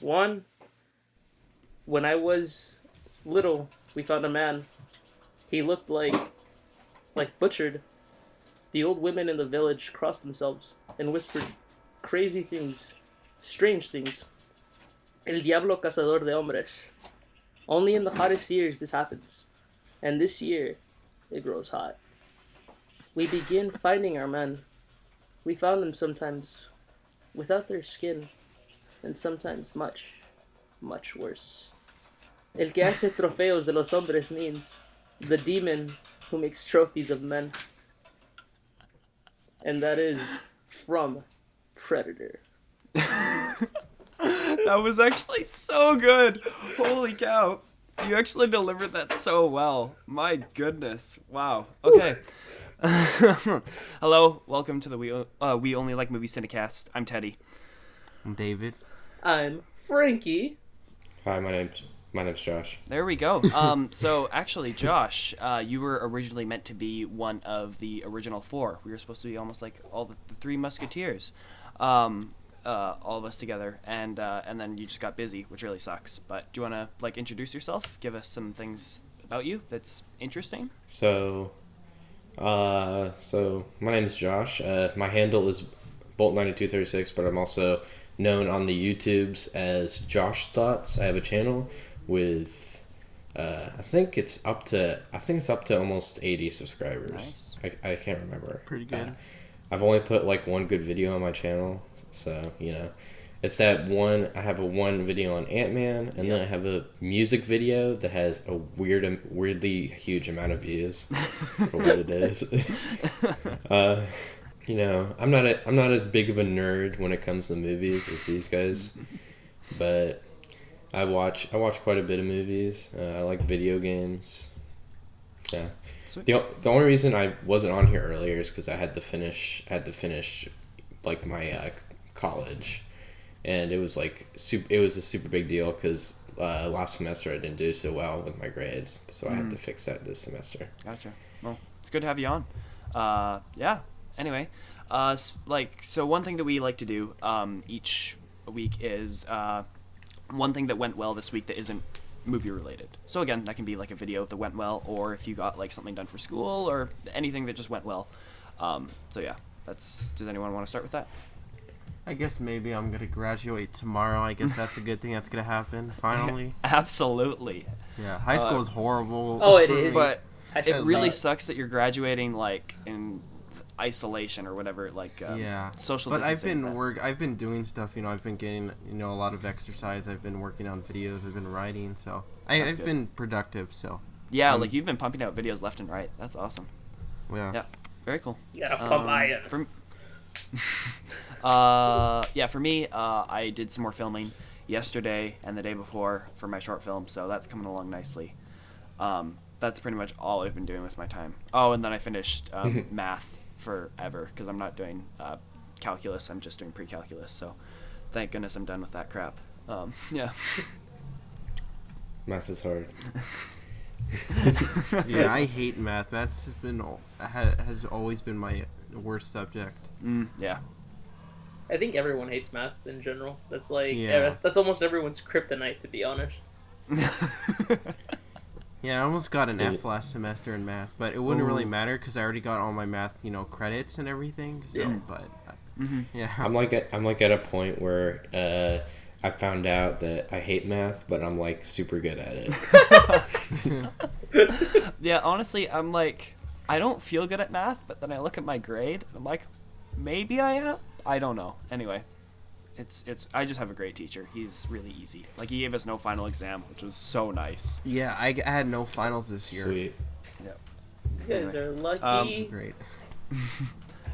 One, when I was little, we found a man. He looked like butchered. The old women in the village crossed themselves and whispered crazy things, strange things. El diablo cazador de hombres. Only in the hottest years this happens. And this year, it grows hot. We begin finding our men. We found them sometimes without their skin, and sometimes much, much worse. El que hace trofeos de los hombres means the demon who makes trophies of men. And that is from Predator. That was actually so good. Holy cow. You actually delivered that so well. My goodness. Wow. Okay. Hello. Welcome to the We Only Like Movies Cinecast. I'm Teddy. I'm David. I'm Frankie. Hi, my name's Josh. There we go. So actually, Josh, you were originally meant to be one of the original four. We were supposed to be almost like all the Three Musketeers. All of us together, and then you just got busy, which really sucks. But do you want to introduce yourself? Give us some things about you that's interesting. So my name is Josh. My handle is Bolt9236, but I'm also known on the YouTubes as Josh Thoughts. I have a channel with I think it's up to almost 80 subscribers. Nice. I can't remember. Pretty good. I've only put one good video on my channel. So, it's that one, I have one video on Ant-Man, and then I have a music video that has a weirdly huge amount of views for what it is. I'm not as big of a nerd when it comes to movies as these guys, but I watch quite a bit of movies. I like video games. Yeah. Sweet. The only reason I wasn't on here earlier is because I had to finish my college, and it was a super big deal because last semester I didn't do so well with my grades, so I had to fix that this semester. Gotcha. Well, it's good to have you on. Yeah. Anyway, so one thing that we like to do each week is one thing that went well this week that isn't movie related. So again, that can be like a video that went well, or if you got something done for school, or anything that just went well. So yeah, does anyone want to start with that? I guess maybe I'm gonna graduate tomorrow. I guess that's a good thing that's gonna happen finally. Absolutely. Yeah, high school is horrible. Oh, it is. But it really sucks. sucks that you're graduating in isolation or whatever, yeah, social but distancing. I've been doing stuff. I've been getting a lot of exercise. I've been working on videos. I've been writing. So I've been productive. So yeah, you've been pumping out videos left and right. That's awesome. Yeah. Very cool. You gotta pump iron. For me, I did some more filming yesterday and the day before for my short film, so that's coming along nicely. That's pretty much all I've been doing with my time. Oh, and then I finished math forever because I'm not doing calculus. I'm just doing pre-calculus, so thank goodness I'm done with that crap. Yeah. Math is hard. Yeah, I hate math. Math's has always been my worst subject. Yeah. I think everyone hates math in general. That's that's almost everyone's kryptonite, to be honest. Yeah, I almost got an F last semester in math, but it wouldn't really matter because I already got all my math, credits and everything. So, yeah. But yeah, I'm like at a point where I found out that I hate math, but I'm super good at it. Yeah, honestly, I'm I don't feel good at math, but then I look at my grade, and I'm maybe I am. I don't know. Anyway, it's I just have a great teacher. He's really easy. He gave us no final exam, which was so nice. Yeah, I had no finals this year. Sweet. Yep. You guys are lucky. Great.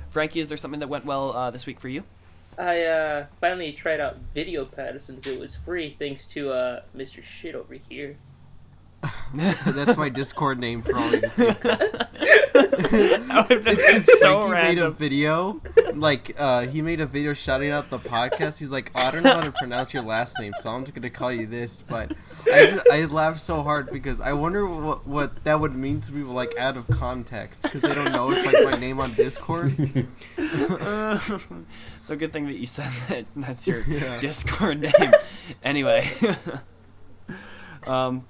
Frankie, is there something that went well this week for you? I finally tried out VideoPad since it was free, thanks to Mr. Shit over here. That's my Discord name for all you people. That would have been so Frankie random. made a video, he made a video shouting out the podcast. He's like, oh, I don't know how to pronounce your last name, so I'm just gonna call you this. But I laughed so hard because I wonder what that would mean to people out of context because they don't know it's my name on Discord. So good thing that you said that. That's your Discord name. Anyway.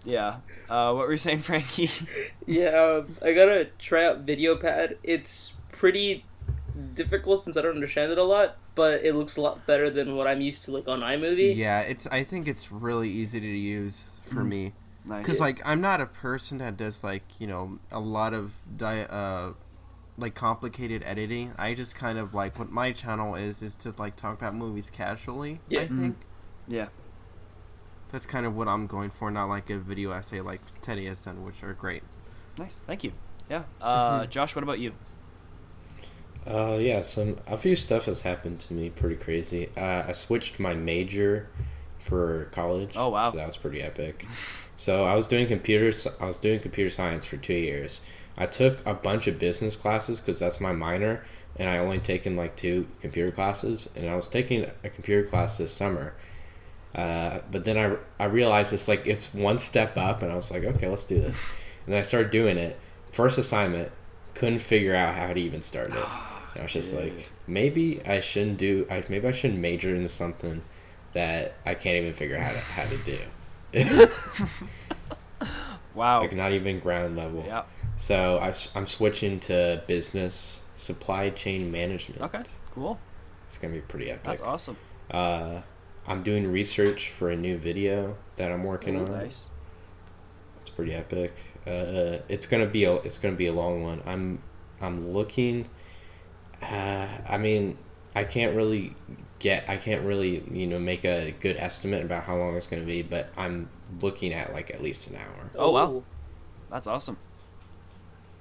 Yeah. What were you saying, Frankie? Yeah, I gotta try out VideoPad. It's pretty difficult since I don't understand it a lot, but it looks a lot better than what I'm used to, like on iMovie. Yeah, I think it's really easy to use for me. Nice. Because, like, I'm not a person that does, like, a lot of, like, complicated editing. I just kind of, like, what my channel is to, like, talk about movies casually, Yeah. I think. Yeah. That's kind of what I'm going for, not, like, a video essay like Teddy has done, which are great. Nice. Thank you. Yeah. Josh, what about you? Yeah, a few stuff has happened to me pretty crazy. I switched my major for college. Oh, wow. So that was pretty epic. So I was doing computer science for 2 years. I took a bunch of business classes because that's my minor, and I only taken like 2 computer classes, and I was taking a computer class this summer. But then I realized it's one step up, and I was like, okay, let's do this. And then I started doing it. First assignment, couldn't figure out how to even start it. And I was just like, maybe I shouldn't major into something that I can't even figure out how to do. Wow. Like not even ground level. Yeah. So I'm switching to business supply chain management. Okay. Cool. It's gonna be pretty epic. That's awesome. I'm doing research for a new video that I'm working on. Nice. It's pretty epic. It's gonna be a long one. I'm looking. I mean, I can't really make a good estimate about how long it's gonna be, but I'm looking at like at least an hour. Oh, wow. That's awesome.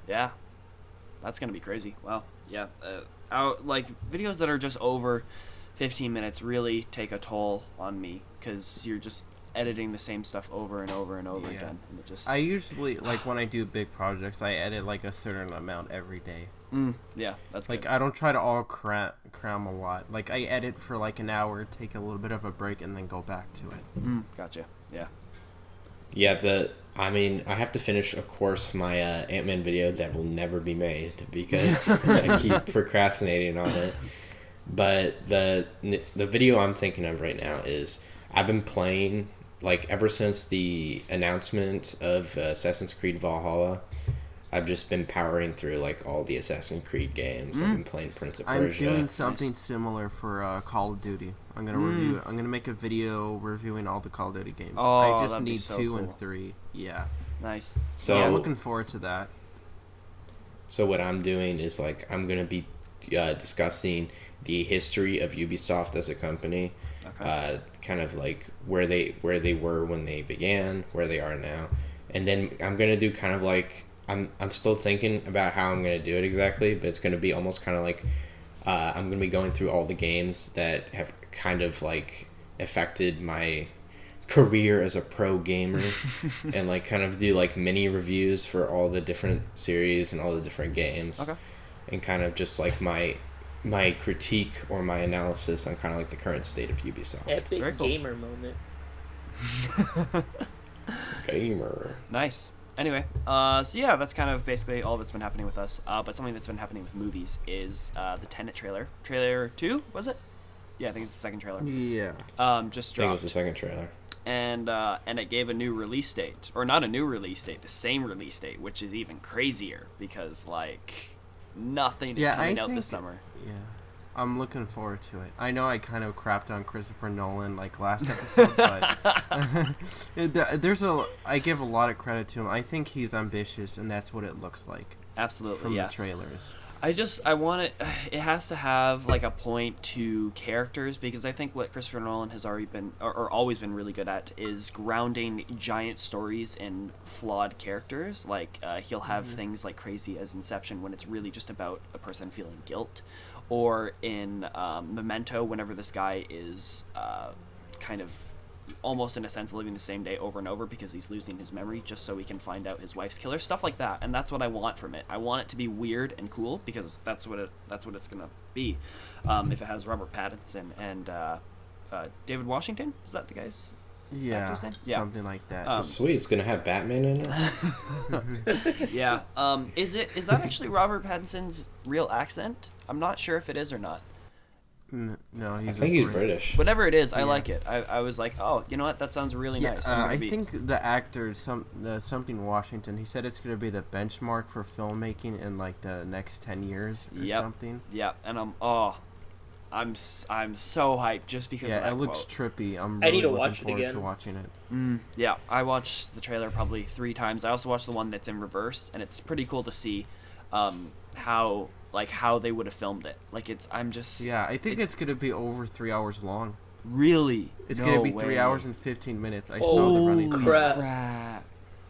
Yeah. That's going to be crazy. Wow. Yeah. Like, videos that are just over 15 minutes really take a toll on me because you're just editing the same stuff over and over and over again. And it just... I usually, like, when I do big projects, I edit, like, a certain amount every day. Yeah, that's good. Like, I don't try to all cram a lot. Like, I edit for, like, an hour, take a little bit of a break, and then go back to it. Gotcha. Yeah. Yeah, I have to finish, of course, my Ant-Man video that will never be made because I keep procrastinating on it. But the video I'm thinking of right now is I've been playing, like, ever since the announcement of Assassin's Creed Valhalla, I've just been powering through, like, all the Assassin's Creed games. I've been playing Prince of Persia. I'm doing something similar for Call of Duty. I'm gonna make a video reviewing all the Call of Duty games. Oh, I just that'd be need so 2 cool. and 3. Yeah. Nice. So yeah, I'm looking forward to that. So what I'm doing is, like, I'm going to be discussing the history of Ubisoft as a company. Okay. Kind of like where they were when they began, where they are now. And then I'm going to do kind of like I'm still thinking about how I'm going to do it exactly, but it's going to be almost kind of like I'm going to be going through all the games that have kind of like affected my career as a pro gamer and like kind of do like mini reviews for all the different series and all the different games. Okay. And kind of just like my critique or my analysis on kind of like the current state of Ubisoft. Epic Very cool. gamer moment. Gamer. Nice. Anyway, so yeah, that's kind of basically all that's been happening with us. But something that's been happening with movies is the Tenet trailer. Trailer 2, was it? Yeah, I think it's the second trailer. Yeah. Just I think it dropped. was the second trailer. And it gave a new release date. Or not a new release date, the same release date, which is even crazier because, like, nothing is coming out this summer. Yeah. I'm looking forward to it. I know I kind of crapped on Christopher Nolan like last episode, but I give a lot of credit to him. I think he's ambitious, and that's what it looks like. Absolutely, from yeah. the trailers. I want it. It has to have like a point to characters because I think what Christopher Nolan has already been or always been really good at is grounding giant stories in flawed characters. Like he'll have things like crazy as Inception when it's really just about a person feeling guilt, or in Memento whenever this guy is kind of almost in a sense living the same day over and over because he's losing his memory just so he can find out his wife's killer, stuff like that. And that's what I want from it. I want it to be weird and cool because that's what it's gonna be. If it has Robert Pattinson and David Washington, is that the guy's actor's name? Yeah, something like that. Sweet, it's gonna have Batman in it. Yeah. Is that actually Robert Pattinson's real accent? I'm not sure if it is or not. No, I he's think a he's Brit. British. Whatever it is, I Yeah. like it. I was like, oh, you know what? That sounds really Yeah, nice. I think the actor, something Washington, he said it's going to be the benchmark for filmmaking in like the next 10 years or Yep. something. Yeah, and I'm so hyped just because of Yeah, that it looks quote. trippy. I'm I really need to looking watch it forward to again. watching it. Yeah, I watched the trailer probably 3 times. I also watched the one that's in reverse, and it's pretty cool to see how they would have filmed it. Like Yeah, I think it's going to be over 3 hours long. really. It's No going to be way. 3 hours and 15 minutes. I saw the running Holy time. crap.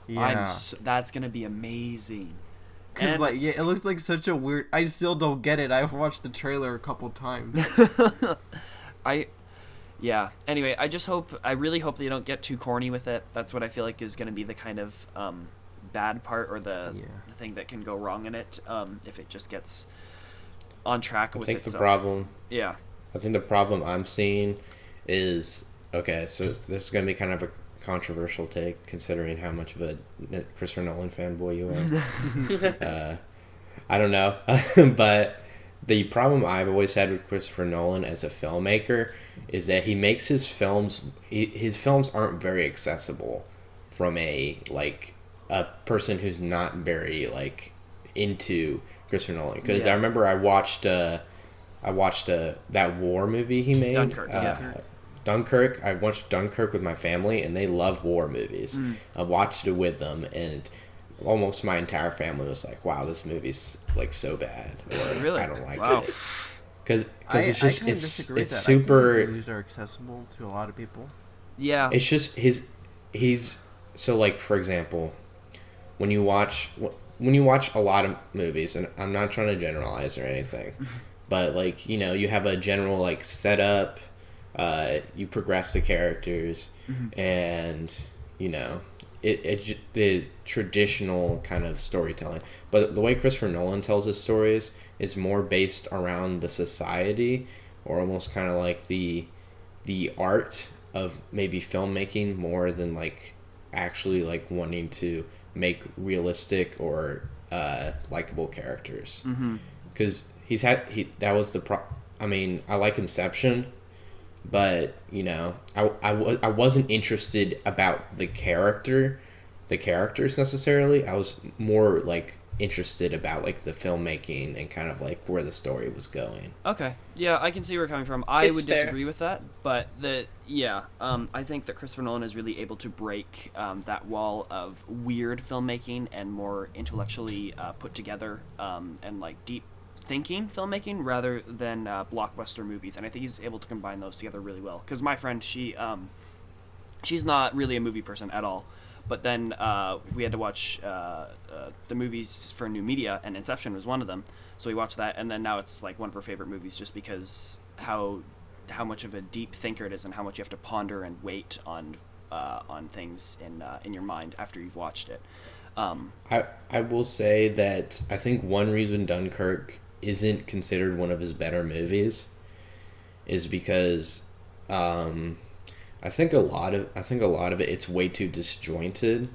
Yeah. That's gonna be amazing. Because, And- like, yeah, it looks like such a weird... I still don't get it. I've watched the trailer a couple times. Anyway, I really hope they don't get too corny with it. That's what I feel like is going to be the kind of bad part, or the thing that can go wrong in it, if it just gets on track with I think itself. I think the problem I'm seeing is, okay, so this is going to be kind of a controversial take, considering how much of a Christopher Nolan fanboy you are. I don't know. But the problem I've always had with Christopher Nolan as a filmmaker is that he makes his films, his films aren't very accessible from a person who's not very into Christopher Nolan. Because I remember I watched that war movie he made, Dunkirk. I watched Dunkirk with my family, and they love war movies. I watched it with them, and almost my entire family was like, "Wow, this movie's like so bad," or Really? "I don't like Wow. it." Because it's I just kinda it's disagree with that. super. I think his movies are accessible to a lot of people. Yeah. It's just he's so, like, for example, when you watch a lot of movies, and I'm not trying to generalize or anything, but like, you know, you have a general like setup, you progress the characters, and you know the traditional kind of storytelling. But the way Christopher Nolan tells his stories is more based around the society, or almost kind of like the art of maybe filmmaking, more than like actually like wanting to make realistic or likable characters. Because that was I mean, I like Inception, but you know, I wasn't interested about the characters necessarily. I was more like interested about like the filmmaking and kind of like where the story was going. Okay. Yeah, I can see where you're coming from. I It's would fair. disagree with that, but I think that Christopher Nolan is really able to break that wall of weird filmmaking and more intellectually put together and like deep thinking filmmaking rather than blockbuster movies, and I think he's able to combine those together really well. Because my friend, she's not really a movie person at all. But then we had to watch the movies for new media, and Inception was one of them. So we watched that, and then now it's like one of her favorite movies, just because how much of a deep thinker it is, and how much you have to ponder and wait on things in your mind after you've watched it. I will say that I think one reason Dunkirk isn't considered one of his better movies is because I think a lot of it, it's way too disjointed.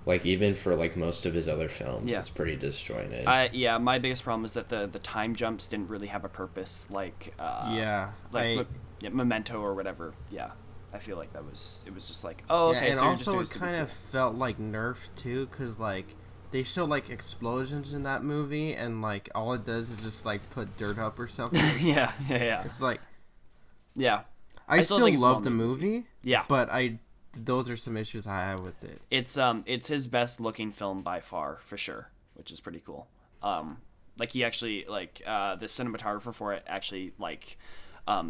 Like, even for like most of his other films, it's pretty disjointed. My biggest problem is that the time jumps didn't really have a purpose, like Memento or whatever. Yeah, I feel like it was just like, oh, okay. Yeah, and so also you're it kind of felt like Nerf too, because like they show like explosions in that movie, and like all it does is just like put dirt up or something. yeah. It's like, Yeah. I still still think it's a love the well-made movie. Yeah. But those are some issues I have with it. It's his best looking film by far, for sure, which is pretty cool. Like, he actually, like, the cinematographer for it actually, like,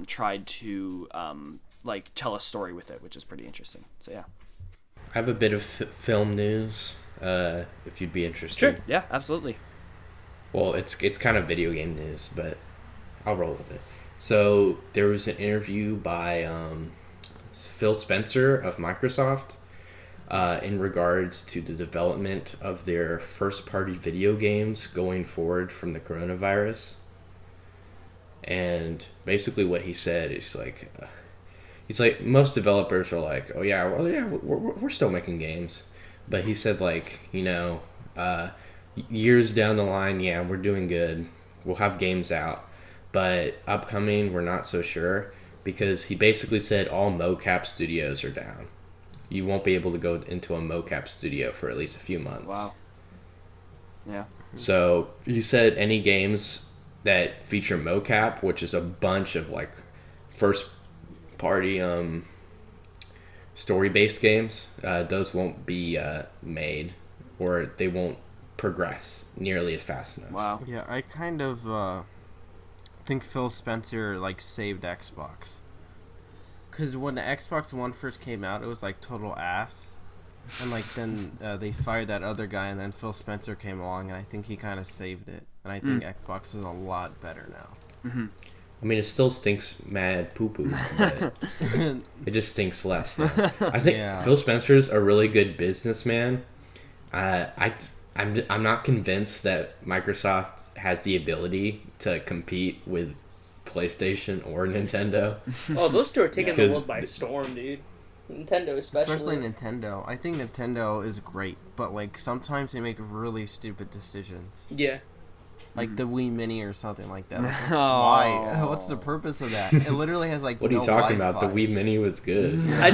tried to like tell a story with it, which is pretty interesting. So yeah. I have a bit of film news, if you'd be interested. Sure. Yeah, absolutely. Well, it's kind of video game news, but I'll roll with it. So there was an interview by Phil Spencer of Microsoft in regards to the development of their first-party video games going forward from the coronavirus. And basically what he said is like, most developers are like, oh yeah, well yeah, we're still making games. But he said, like, you know, years down the line, yeah, we're doing good. We'll have games out. but upcoming we're not so sure because he basically said all mocap studios are down. You won't be able to go into a mocap studio for at least a few months. Wow. Yeah. So he said any games that feature mocap, which is a bunch of like first party story based games, those won't be made, or they won't progress nearly as fast enough. Wow. Yeah, I kind of think Phil Spencer like saved Xbox. Because when the Xbox One first came out, it was like total ass. And like then they fired that other guy, and then Phil Spencer came along, and I think he kind of saved it. And I think Xbox is a lot better now. Mm-hmm. I mean, it still stinks mad poo-poo, but it just stinks less now. I think Phil Spencer's a really good businessman. I'm not convinced that Microsoft has the ability to compete with PlayStation or Nintendo. Oh, those two are taking the world by storm, dude. Nintendo especially. Nintendo. I think Nintendo is great, but like sometimes they make really stupid decisions. Yeah. Like the Wii Mini or something like that. Like, why? What's the purpose of that? It literally has like what are you no talking Wi-Fi. about? The Wii Mini was good. I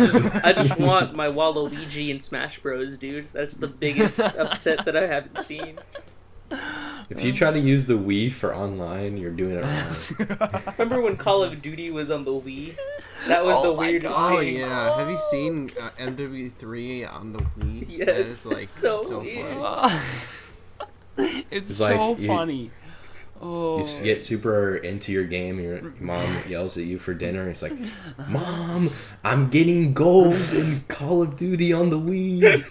just want my Waluigi in Smash Bros, dude. That's the biggest upset that I haven't seen. If you try to use the Wii for online, you're doing it wrong. Remember when Call of Duty was on the Wii? That was the weirdest Oh thing. yeah, have you seen MW3 on the Wii? Yes, That is like so funny. It's It's so like funny. Oh. You get super into your game, and your mom yells at you for dinner. It's like, Mom, I'm getting gold in Call of Duty on the Wii.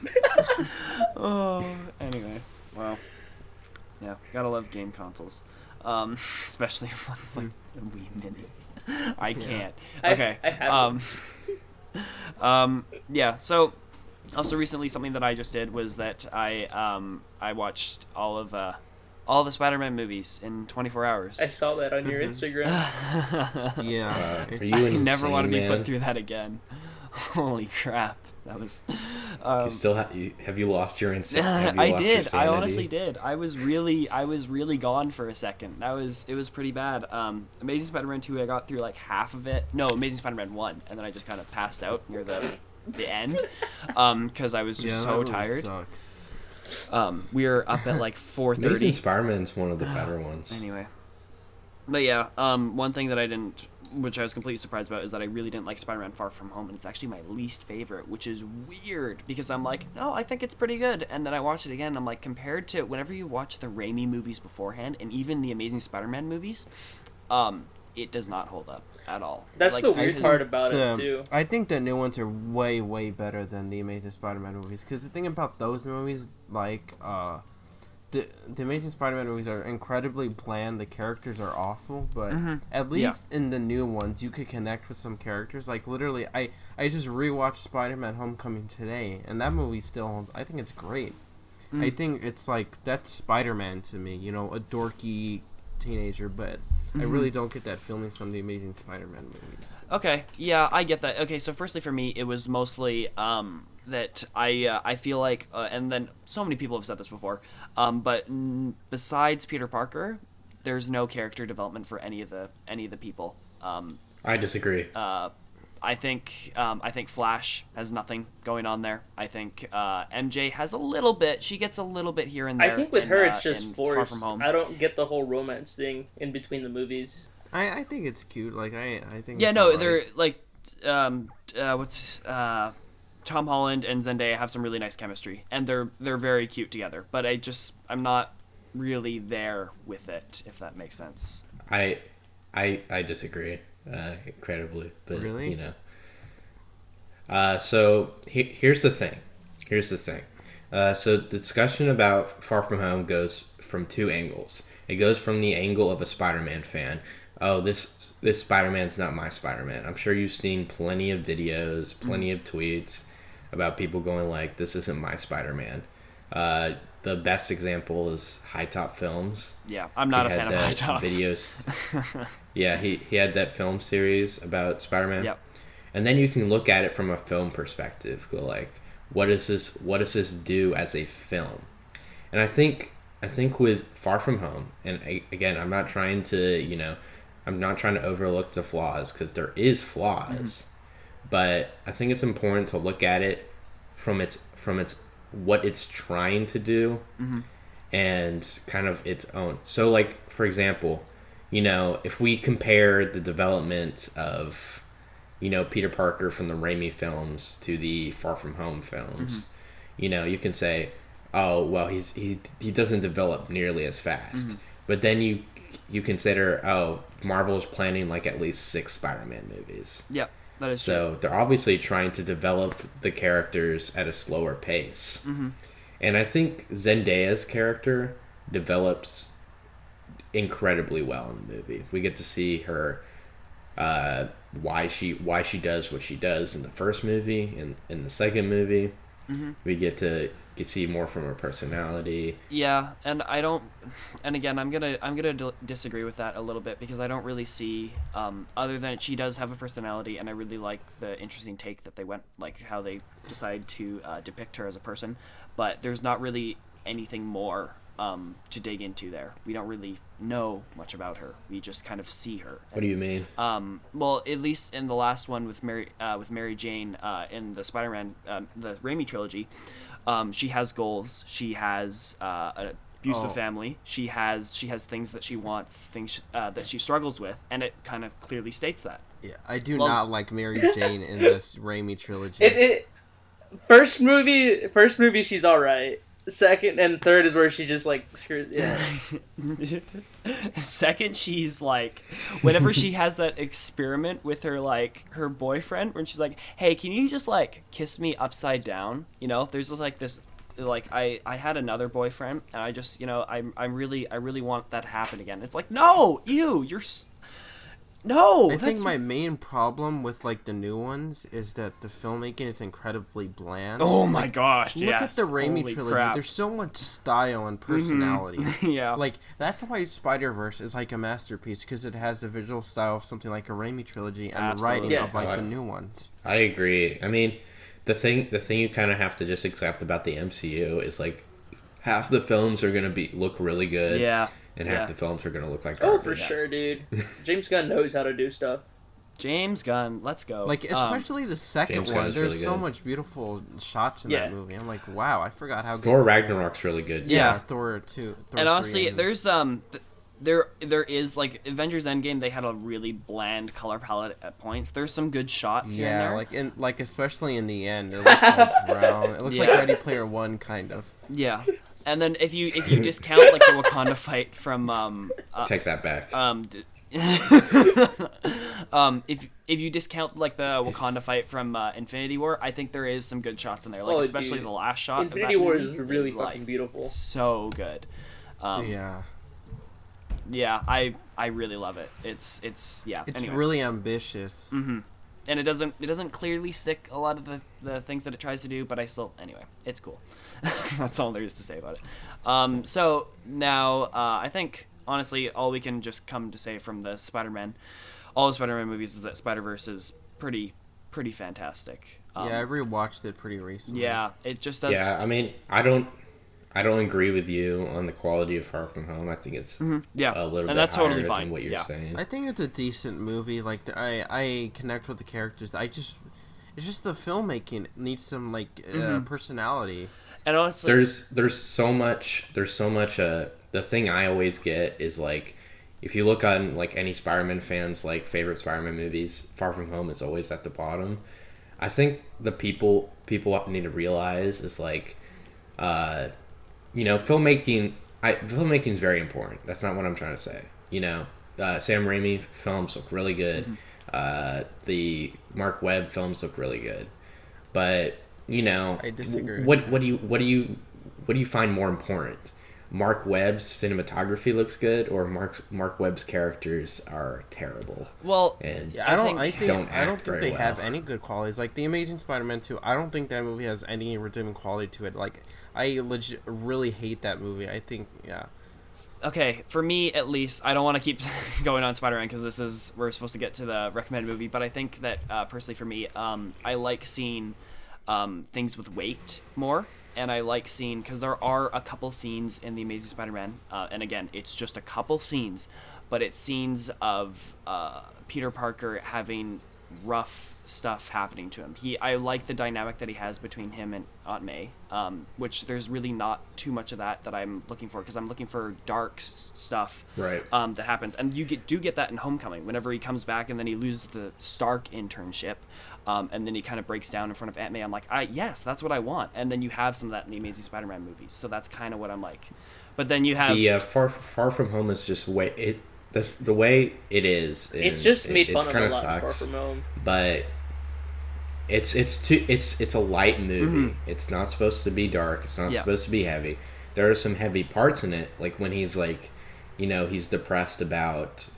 Oh, anyway, well, yeah, gotta love game consoles, especially ones like the Wii Mini. I can't. Okay. I have Yeah. So, also recently, something that I just did was that I watched all the Spider-Man movies in 24 hours. I saw that on your Instagram. Yeah. Are you I insane, never want to be man? put through that again. Holy crap. That was You still have you lost your insanity? I did. I honestly did. I was really gone for a second. It was pretty bad. Amazing Spider-Man 2, I got through like half of it. No, Amazing Spider-Man 1, and then I just kind of passed out near the end because I was just so tired. Sucks. We were up at like 4:30. Amazing Spider-Man's one of the better ones. Anyway. But yeah, one thing that I didn't, which I was completely surprised about, is that I really didn't like Spider-Man Far From Home, and it's actually my least favorite, which is weird, because I'm like, no, I think it's pretty good, and then I watched it again, and I'm like, compared to whenever you watch the Raimi movies beforehand, and even the Amazing Spider-Man movies, it does not hold up at all. That's like, the weird part about it, too. I think the new ones are way, way better than the Amazing Spider-Man movies, because the thing about those movies, like, the Amazing Spider-Man movies are incredibly bland. The characters are awful, but at least in the new ones, you could connect with some characters. Like, literally, I just rewatched Spider-Man Homecoming today, and that movie still, I think it's great. I think it's like, that's Spider-Man to me, you know, a dorky teenager, but I really don't get that feeling from the Amazing Spider-Man movies. Okay, yeah, I get that. Okay, so firstly for me, it was mostly that I feel like, and then so many people have said this before, but besides Peter Parker, there's no character development for any of the people. I disagree. I think Flash has nothing going on there. I think MJ has a little bit. She gets a little bit here and there. I think with her it's just Far forced. From Home. I don't get the whole romance thing in between the movies. I think it's cute. Like, I think Yeah, it's no, alright. they're like, Tom Holland and Zendaya have some really nice chemistry, and they're very cute together. But I'm not really there with it, if that makes sense. I disagree incredibly, but Really? you know. So here's the thing. So the discussion about Far From Home goes from two angles. It goes from the angle of a Spider-Man fan. Oh, this Spider-Man's not my Spider-Man. I'm sure you've seen plenty of videos, plenty of tweets about people going like, this isn't my Spider-Man. The best example is High Top Films. Yeah, I'm not a fan of High Top. Videos. Yeah, he had that film series about Spider-Man. Yep. And then you can look at it from a film perspective. Go like, what does this do as a film? And I think with Far From Home, and again, I'm not trying to, I'm not trying to overlook the flaws because there is flaws, but I think it's important to look at it from its what it's trying to do and kind of its own. So, like, for example, you know, if we compare the development of, you know, Peter Parker from the Raimi films to the Far From Home films, you know, you can say, oh, well, he doesn't develop nearly as fast. But then you consider, oh, Marvel is planning like at least 6 Spider-Man movies. Yeah, that is true. So they're obviously trying to develop the characters at a slower pace. And I think Zendaya's character develops incredibly well in the movie. We get to see her why she does what she does in the first movie and in the second movie. We get to see more from her personality. Yeah, and I don't, and again, I'm gonna disagree with that a little bit because I don't really see, other than she does have a personality, and I really like the interesting take that they went, like how they decided to depict her as a person, but there's not really anything more to dig into there. We don't really know much about her. We just kind of see her. What do you mean? Well, at least in the last one with Mary Jane in the Spider-Man, the Raimi trilogy, she has goals. She has an abusive family. She has things that she wants, things that she struggles with, and it kind of clearly states that. Yeah, I do not like Mary Jane in this Raimi trilogy. First movie, she's all right. Second and third is where she just like screws. Yeah. Second, she's like, whenever she has that experiment with her boyfriend, when she's like, "Hey, can you just like kiss me upside down?" You know, there's just like this, like I had another boyfriend, and I just, you know, I really want that to happen again. It's like, no, ew, no. I think my main problem with like the new ones is that the filmmaking is incredibly bland. Oh my gosh! Look at the Raimi trilogy. Crap. There's so much style and personality. Yeah. Like that's why Spider-Verse is like a masterpiece because it has the visual style of something like a Raimi trilogy and the writing of like the new ones. I agree. I mean, the thing you kind of have to just accept about the MCU is like half the films are gonna look really good. Yeah. And half the films are going to look like garbage. Oh, for sure, dude. James Gunn knows how to do stuff. James Gunn, let's go. Like, especially the second James one. Gunn's There's really so good. much beautiful shots in that movie. I'm like, wow, I forgot how good. Thor Ragnarok's really good. Too. Yeah, Thor 2. Thor and 3, honestly, there's there is like Avengers Endgame. They had a really bland color palette at points. There's some good shots here and there. like especially in the end, it looks like brown. It looks like Ready Player One, kind of. Yeah. And then if you discount like the Wakanda fight from Take that back. If you discount like the Wakanda fight from Infinity War, I think there is some good shots in there. Like especially the last shot. Infinity of that War movie is really like, fucking beautiful. So good. Yeah. Yeah, I really love it. It's It's really ambitious. And it doesn't clearly stick a lot of the things that it tries to do, but anyway, it's cool. That's all there is to say about it. So now I think honestly all we can just come to say from the all the Spider-Man movies is that Spider-Verse is pretty fantastic. Yeah, I rewatched it pretty recently. Yeah, it just does. Yeah, I mean, I don't agree with you on the quality of Far From Home. I think it's a little bit that's higher totally fine. than what you're saying. I think it's a decent movie. Like I connect with the characters. It's just the filmmaking needs some like personality. And honestly, there's so much. The thing I always get is like, if you look on like any Spider-Man fans like favorite Spider-Man movies, Far From Home is always at the bottom. I think the people need to realize is like, you know, filmmaking is very important. That's not what I'm trying to say. You know, Sam Raimi films look really good. The Mark Webb films look really good. But, you know, I disagree. What do you find more important? Mark Webb's cinematography looks good, or Mark Webb's characters are terrible. Well, and I don't think they well. have any good qualities. Like The Amazing Spider-Man 2, I don't think that movie has any redeeming quality to it. Like, I legit really hate that movie. I think, yeah. Okay, for me at least, I don't want to keep going on Spider-Man because we're supposed to get to the recommended movie, but I think that personally for me, I like seeing things with weight more. and I like seeing, because there are a couple scenes in The Amazing Spider-Man, and again, it's just a couple scenes, but it's scenes of Peter Parker having rough stuff happening to him. I like the dynamic that he has between him and Aunt May, which there's really not too much of that I'm looking for, because I'm looking for dark stuff Right. that happens, and you do get that in Homecoming whenever he comes back and then he loses the Stark internship, and then he kind of breaks down in front of Aunt May. I'm like, yes, that's what I want. And then you have some of that in the Amazing Spider-Man movies, so that's kind of what I'm like. But then you have The Far From Home is just the way it is. It's just made fun of a kinda lot. Far sucks, From Home. but it's a light movie. It's not supposed to be dark. It's not supposed to be heavy. There are some heavy parts in it, like when he's like, he's depressed about,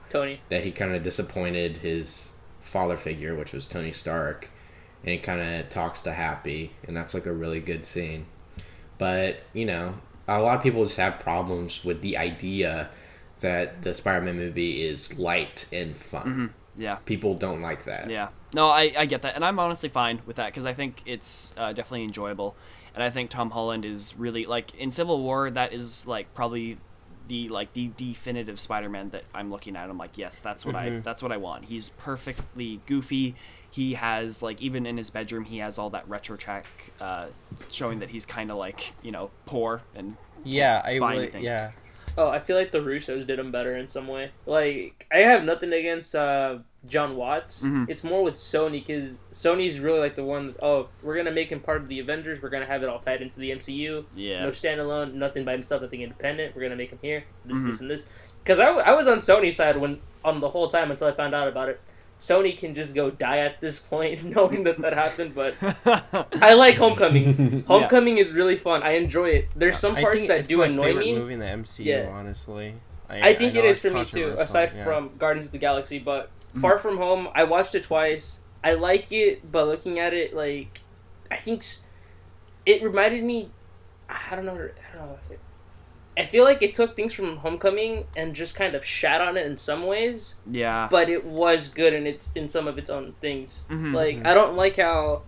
Tony. that he kind of disappointed his father figure, which was Tony Stark, and he kind of talks to Happy, and that's like a really good scene. But a lot of people just have problems with the idea that the Spider-Man movie is light and fun. Yeah. People don't like that. Yeah. No, I get that. And I'm honestly fine with that, because I think it's definitely enjoyable. And I think Tom Holland is really, like, in Civil War, that is, like, probably the definitive Spider-Man that I'm looking at. I'm like, yes, that's what I want. He's perfectly goofy. He has, like, even in his bedroom, he has all that retro track showing that he's kind of, like, poor and Yeah. Oh, I feel like the Russos did him better in some way. Like, I have nothing against John Watts. It's more with Sony, because Sony's really like the one, we're going to make him part of the Avengers. We're going to have it all tied into the MCU. Yeah. No standalone, nothing by himself, nothing independent. We're going to make him here, this, and this. Because I was on Sony's side on the whole time until I found out about it. Sony can just go die at this point, knowing that happened, but I like Homecoming. Homecoming is really fun. I enjoy it. There's some parts that do annoy me. It's my favorite movie in the MCU, honestly. I think it is for me too, aside from Guardians of the Galaxy, but Far From Home, I watched it twice. I like it, but looking at it, like, I think it reminded me, I don't know how to say it. I feel like it took things from Homecoming and just kind of shat on it in some ways. Yeah. But it was good in some of its own things. I don't like how...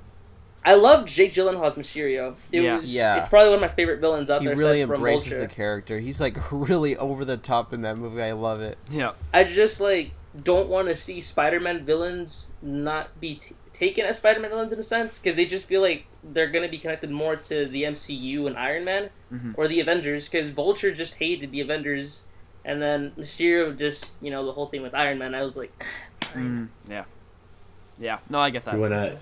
I loved Jake Gyllenhaal's Mysterio. It's probably one of my favorite villains out there. He really embraces the character. He's, like, really over the top in that movie. I love it. Yeah. I just, like, don't want to see Spider-Man villains not be taken as Spider-Man villains in a sense, because they just feel like they're going to be connected more to the MCU and Iron Man or the Avengers, because Vulture just hated the Avengers, and then Mysterio just, the whole thing with Iron Man, I was like, Yeah. No, I get that.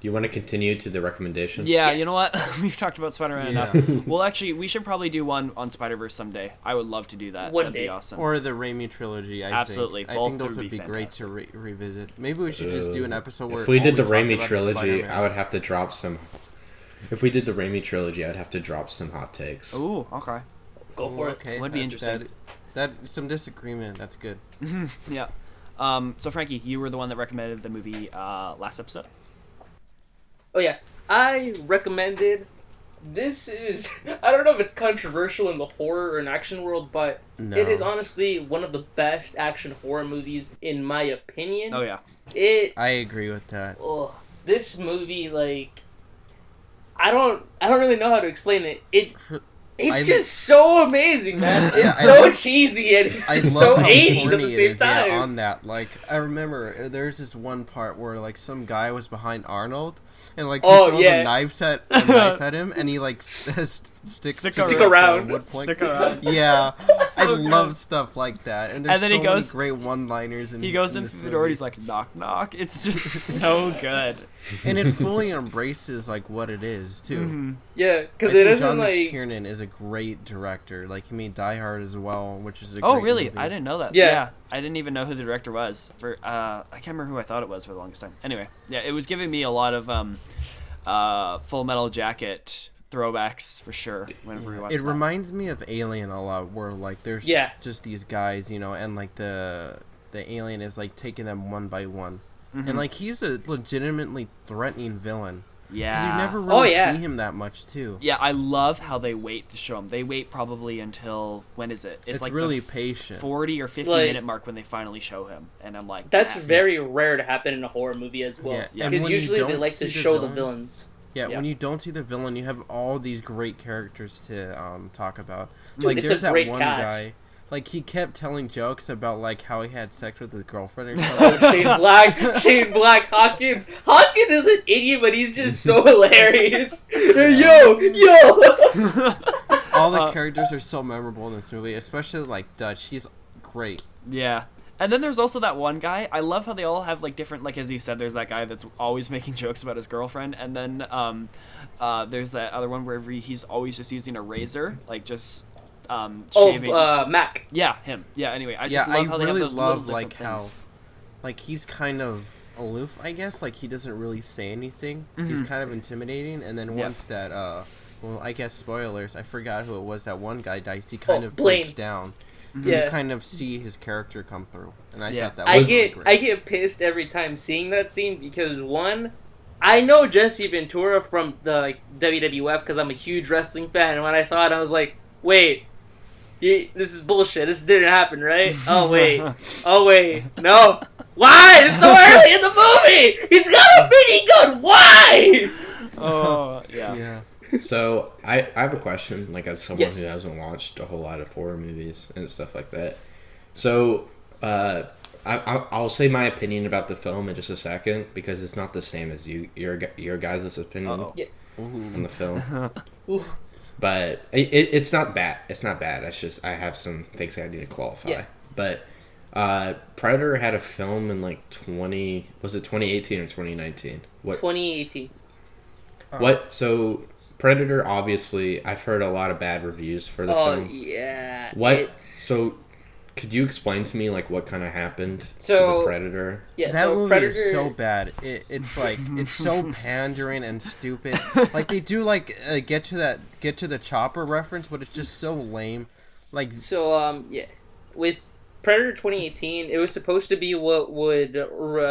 You want to continue to the recommendation? Yeah, you know what? We've talked about Spider-Man enough. Well, actually, we should probably do one on Spider-Verse someday. I would love to do that. That'd be awesome. Or the Raimi trilogy, Absolutely. I think those would be great to revisit. Maybe we should just do an episode where... If we did the Raimi trilogy, I would have to drop some... If we did the Raimi trilogy, I'd have to drop some hot takes. Ooh, okay. Go for it. Okay, would be interesting. Some disagreement. That's good. Yeah. So, Frankie, you were the one that recommended the movie last episode. Oh, yeah. I recommended... This is... I don't know if it's controversial in the horror and action world, but it is honestly one of the best action horror movies, in my opinion. Oh, yeah. I agree with that. Oh, this movie, like... I don't really know how to explain it. It's just so amazing, man. It's so cheesy and it's so 80s at the same time. Yeah, on that, like, I remember there's this one part where, like, some guy was behind Arnold, and, like, he throws a knife at him, and he, like, stick around. Wood plank. Stick around. Yeah, So I good. love stuff like that, and there's And then so he goes, many great one-liners. He goes in through the door, and he's like, knock, knock. It's just so good. And it fully embraces, like, what it is, too. Yeah, because it doesn't, John like... McTiernan is a great director. Like, he made Die Hard as well, which is a great really? movie. I didn't know that. Yeah. I didn't even know who the director was. I can't remember who I thought it was for the longest time. Anyway, yeah, it was giving me a lot of Full Metal Jacket throwbacks for sure whenever we watched It reminds me of Alien a lot, where, like, there's just these guys, and, like, the alien is, like, taking them one by one. And, like, he's a legitimately threatening villain. Yeah. Because you never really see him that much, too. Yeah, I love how they wait to show him. They wait probably until, when is it? It's like really the patient. 40 or 50 minute mark when they finally show him. And I'm like, That's very rare to happen in a horror movie as well. Yeah. Because usually they like to show the villains. Yeah, Yeah. when you don't see the villain, you have all these great characters to talk about. Dude, Like, it's there's a that great one cast. guy. Like, he kept telling jokes about, like, how he had sex with his girlfriend or Oh, something. Shane Black, Hawkins. Hawkins is an idiot, but he's just so hilarious. Yo. All the characters are so memorable in this movie, especially, like, Dutch. He's great. Yeah. And then there's also that one guy. I love how they all have like different, like as you said, there's that guy that's always making jokes about his girlfriend, and then there's that other one where he's always just using a razor, like just shaving. Mac. Yeah, him. Yeah. Anyway, I just love how they have those little different things. Like, he's kind of aloof, I guess. Like, he doesn't really say anything. He's kind of intimidating, and then once that well, I guess spoilers. I forgot who it was. That one guy dies. He kind of Blaine. breaks down. Yeah. You kind of see his character come through, and I Yeah. thought that was really great. I get pissed every time seeing that scene because one, I know Jesse Ventura from the WWF because I'm a huge wrestling fan, and when I saw it, I was like, wait, this is bullshit. This didn't happen, right? Oh wait, no. Why? It's so early in the movie. He's got a minigun. Why? Oh yeah. Yeah. So I have a question, like as someone Yes. who hasn't watched a whole lot of horror movies and stuff like that. So I'll say my opinion about the film in just a second because it's not the same as your guys' opinion Uh-oh. Yeah. on the film. But it's not bad. It's not bad. It's just I have some things I need to qualify. Yeah. But Predator had a film in like 2018 or 2019? What 2018. What? So Predator, obviously, I've heard a lot of bad reviews for the Oh film. yeah. What? So, could you explain to me like what kind of happened to So- the Predator? Yeah. That so movie Predator, is so bad. It's like it's so pandering and stupid. Like they do like get to the chopper reference, but it's just so lame. Like So yeah, with Predator 2018, it was supposed to be what would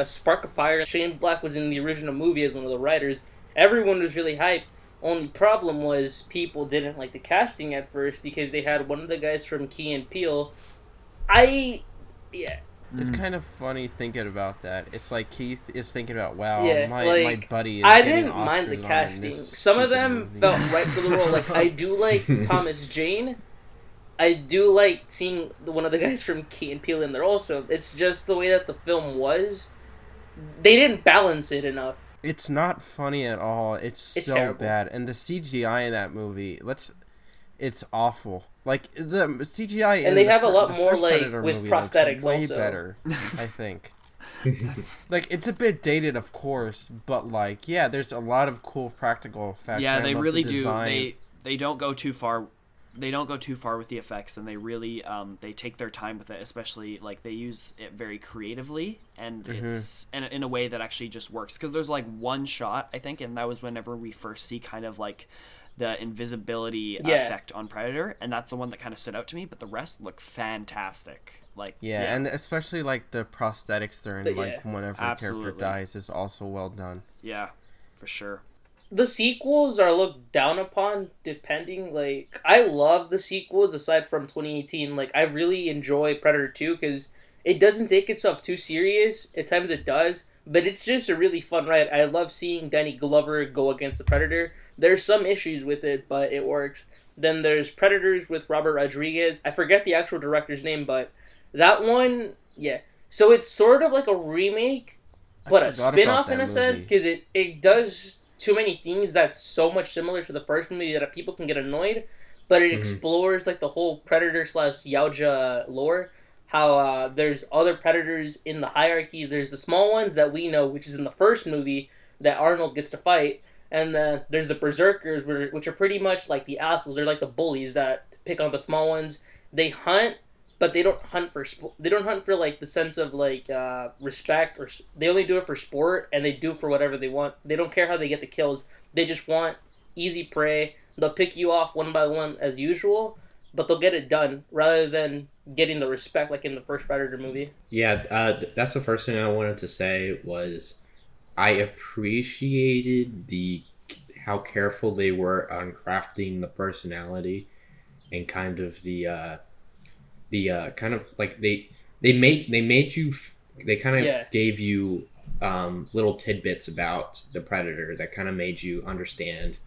spark a fire. Shane Black was in the original movie as one of the writers. Everyone was really hyped. Only problem was people didn't like the casting at first because they had one of the guys from Key and Peele. it's kind of funny thinking about that. It's like Keith is thinking about, wow, Yeah, my like, buddy is I getting didn't Oscars mind the on casting. this Some of stupid them movie. felt right for the role. Like I do like Thomas Jane. I do like seeing one of the guys from Key and Peele in there also. It's just the way that the film was. They didn't balance it enough. It's not funny at all. It's so terrible. bad, and the CGI in that movie, it's awful. Like the CGI, And they have a lot the more, first like, Predator with movie looks prosthetics way also. better, I think. Like it's a bit dated, of course, but like yeah, there's a lot of cool practical effects. Yeah, and I they love really the do. design. They don't go too far. They don't go too far with the effects, and they really they take their time with it. Especially like they use it very creatively, and it's in a way that actually just works. Because there's like one shot I think, and that was whenever we first see kind of like the invisibility effect on Predator, and that's the one that kind of stood out to me. But the rest look fantastic. Like Yeah, and especially like the prosthetics they're in, But, like yeah. whenever a Absolutely. character dies, is also well done. yeah, for sure. The sequels are looked down upon depending, like, I love the sequels aside from 2018. Like, I really enjoy Predator 2 because it doesn't take itself too serious. At times it does, but it's just a really fun ride. I love seeing Danny Glover go against the Predator. There's some issues with it, but it works. Then there's Predators with Robert Rodriguez. I forget the actual director's name, but that one, yeah. So it's sort of like a remake, but a forgot spin-off about in a that sense, movie. because it does too many things that's so much similar to the first movie that people can get annoyed, but it explores like the whole Predator / Yautja lore. How there's other predators in the hierarchy. There's the small ones that we know, which is in the first movie that Arnold gets to fight, and then there's the berserkers, which are pretty much like the assholes. They're like the bullies that pick on the small ones. They hunt, but they don't hunt for they don't hunt for like the sense of like respect, or they only do it for sport, and they do it for whatever they want. They don't care how they get the kills. They just want easy prey. They'll pick you off one by one as usual, but they'll get it done rather than getting the respect like in the first Predator movie. Yeah, that's the first thing I wanted to say was I appreciated how careful they were on crafting the personality and kind of the kind of like they made you they kind of gave you little tidbits about the Predator that kind of made you understand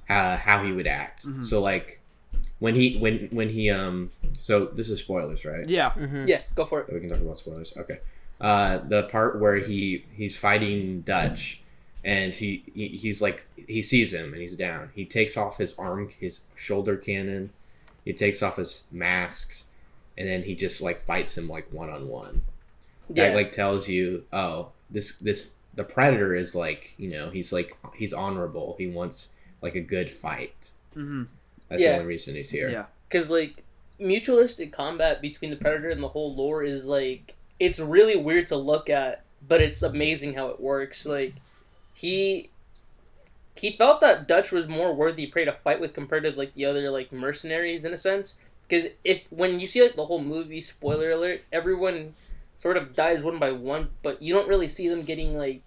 how he would act. Mm-hmm. So like when he so this is spoilers, right? Yeah. Yeah, go for it. We can talk about spoilers. Okay. The part where he's fighting Dutch, and he's like, he sees him and he's down. He takes off his shoulder cannon. He takes off his masks, and then he just like fights him like one-on-one. Yeah. That like tells you, oh, the Predator is like, he's honorable. He wants like a good fight. Mm-hmm. That's the only reason he's here. Yeah. Because, like, mutualistic combat between the Predator and the whole lore is, like, it's really weird to look at, but it's amazing how it works. Like, he felt that Dutch was more worthy prey to fight with compared to, like, the other, like, mercenaries, in a sense. Because when you see, like, the whole movie, spoiler alert, everyone sort of dies one by one, but you don't really see them getting, like,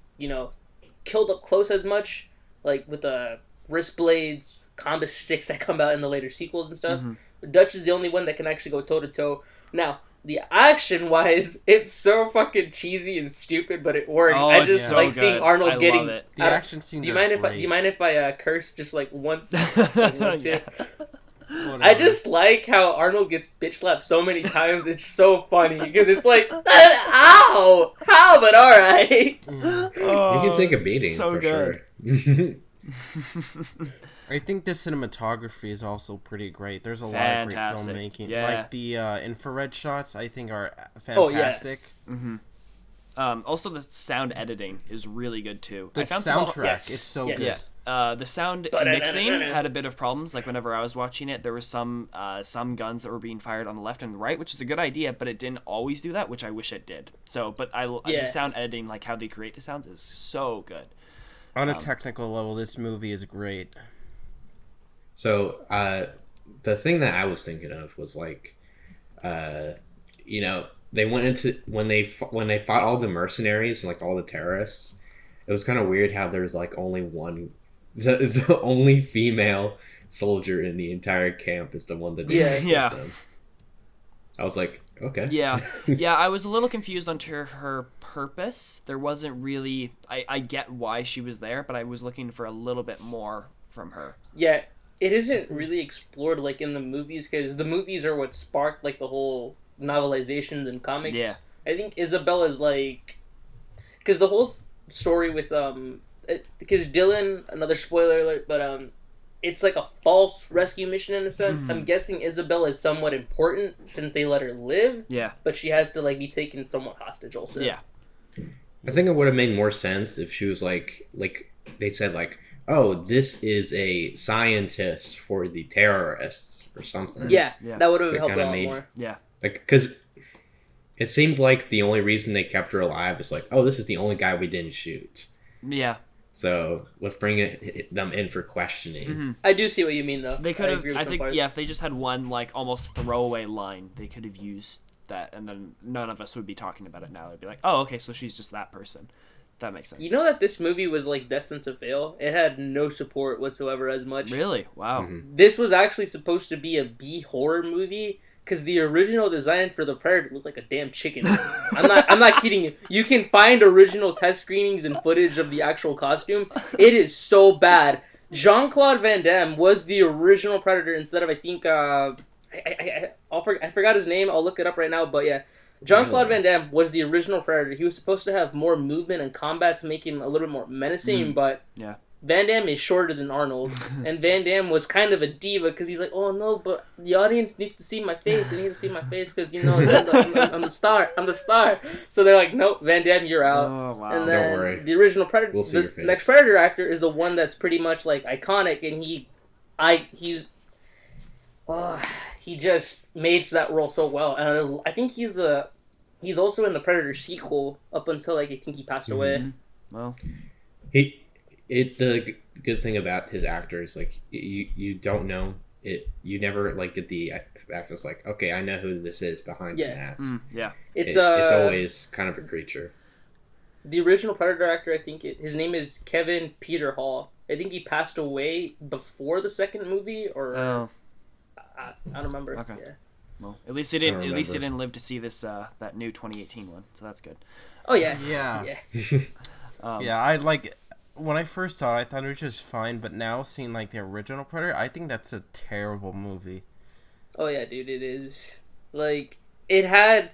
killed up close as much, like, with the wrist blades, combat sticks that come out in the later sequels and stuff. Mm-hmm. Dutch is the only one that can actually go toe to toe. Now, the action wise, it's so fucking cheesy and stupid, but it worked. Oh, I it's just so like seeing good. Arnold I getting. love it. The action scenes Do you are mind great. if do you mind if I curse just like once? Once here? Whatever. I just like how Arnold gets bitch slapped so many times. It's so funny because it's like, ow, how? But all right. Oh, You can take a beating so for good. sure. I think the cinematography is also pretty great. There's a Fantastic. lot of great filmmaking. Yeah. Like the infrared shots, I think are Oh, yeah. fantastic. Also, the sound editing is really good too. The I found some- soundtrack, Yes. it's so Yes. good. Yeah. The sound mixing had a bit of problems. Like whenever I was watching it, there were some guns that were being fired on the left and the right, which is a good idea, but it didn't always do that, which I wish it did. So, but the sound editing, like how they create the sounds, is so good. On a technical level, this movie is great. So, the thing that I was thinking of was like, they went into when they fought all the mercenaries and like all the terrorists. It was kind of weird how there's like only one, the only female soldier in the entire camp is the one that Yeah. them. I was like, okay. Yeah, I was a little confused on her purpose. There wasn't really. I get why she was there, but I was looking for a little bit more from her. Yeah, it isn't really explored like in the movies because the movies are what sparked like the whole novelizations and comics. Yeah. I think Isabella's like, because the whole story with because Dylan, another spoiler alert, but it's like a false rescue mission in a sense. I'm guessing Isabella is somewhat important since they let her live. Yeah. But she has to like be taken somewhat hostage also. Yeah. I think it would have made more sense if she was like they said like, oh, this is a scientist for the terrorists or something. Yeah, Yeah. that would have That helped a kinda lot made- more. Yeah. Like, because it seemed like the only reason they kept her alive is like, oh, this is the only guy we didn't shoot. Yeah. So let's bring them in for questioning. I do see what you mean though. They could have. agree with I some think. parts. Yeah. If they just had one like almost throwaway line, they could have used that, and then none of us would be talking about it now. They'd be like, "Oh, okay, so she's just that person." That makes sense. You know that this movie was like destined to fail. It had no support whatsoever as much. Really? Wow. Mm-hmm. This was actually supposed to be a B horror movie because the original design for the Predator looked like a damn chicken. I'm not kidding you. You can find original test screenings and footage of the actual costume. It is so bad. Jean-Claude Van Damme was the original Predator instead of I think I forgot his name. I'll look it up right now. But yeah, Jean-Claude Van Damme was the original Predator. He was supposed to have more movement and combat to make him a little bit more menacing, but Yeah. Van Damme is shorter than Arnold, and Van Damme was kind of a diva because he's like, oh no, but the audience needs to see my face. They need to see my face because I'm the star. I'm the star. So they're like, nope, Van Damme, you're out. Oh wow. And then Don't worry. the original Predator, We'll see the your face. next Predator actor is the one that's pretty much like iconic, and he just made that role so well, and I think he's also in the Predator sequel up until like I think he passed away. Well. The good thing about his actors, like you don't know it. You never like get the access. Like, okay, I know who this is behind the mask. Yeah. It's It's always kind of a creature. The original Predator actor, I think his name is Kevin Peter Hall. I think he passed away before the second movie, or Oh. I don't remember. Okay. Yeah. Well, at least he I didn't. don't At least he remember. didn't live to see this that new 2018 one. So that's good. Oh yeah. Yeah. Yeah. Yeah, I like when I first saw it, I thought it was just fine, but now seeing like the original Predator, I think that's a terrible movie. Oh yeah, dude. It is like it had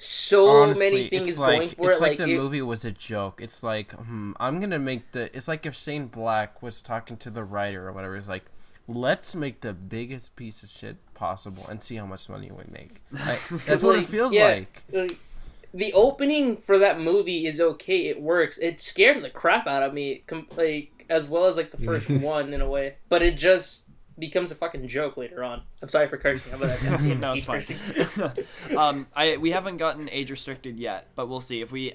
so Honestly, many things it's like going for it's it. like the it, movie was a joke. It's like, I'm gonna make the. It's like if Shane Black was talking to the writer or whatever. It's like, let's make the biggest piece of shit possible and see how much money we make. That's what it feels like. The opening for that movie is okay. It works. It scared the crap out of me, like as well as like the first one in a way. But it just becomes a fucking joke later on. I'm sorry for cursing. No, it's fine. We haven't gotten age restricted yet, but we'll see. If we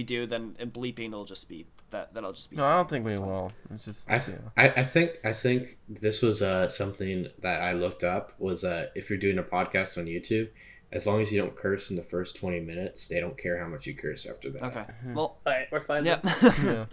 do, then bleeping will just be that'll just be. No, I don't think we will. It's just. I think this was something that I looked up was if you're doing a podcast on YouTube, as long as you don't curse in the first 20 minutes, they don't care how much you curse after that. Okay. Well, all right, we're fine. yeah.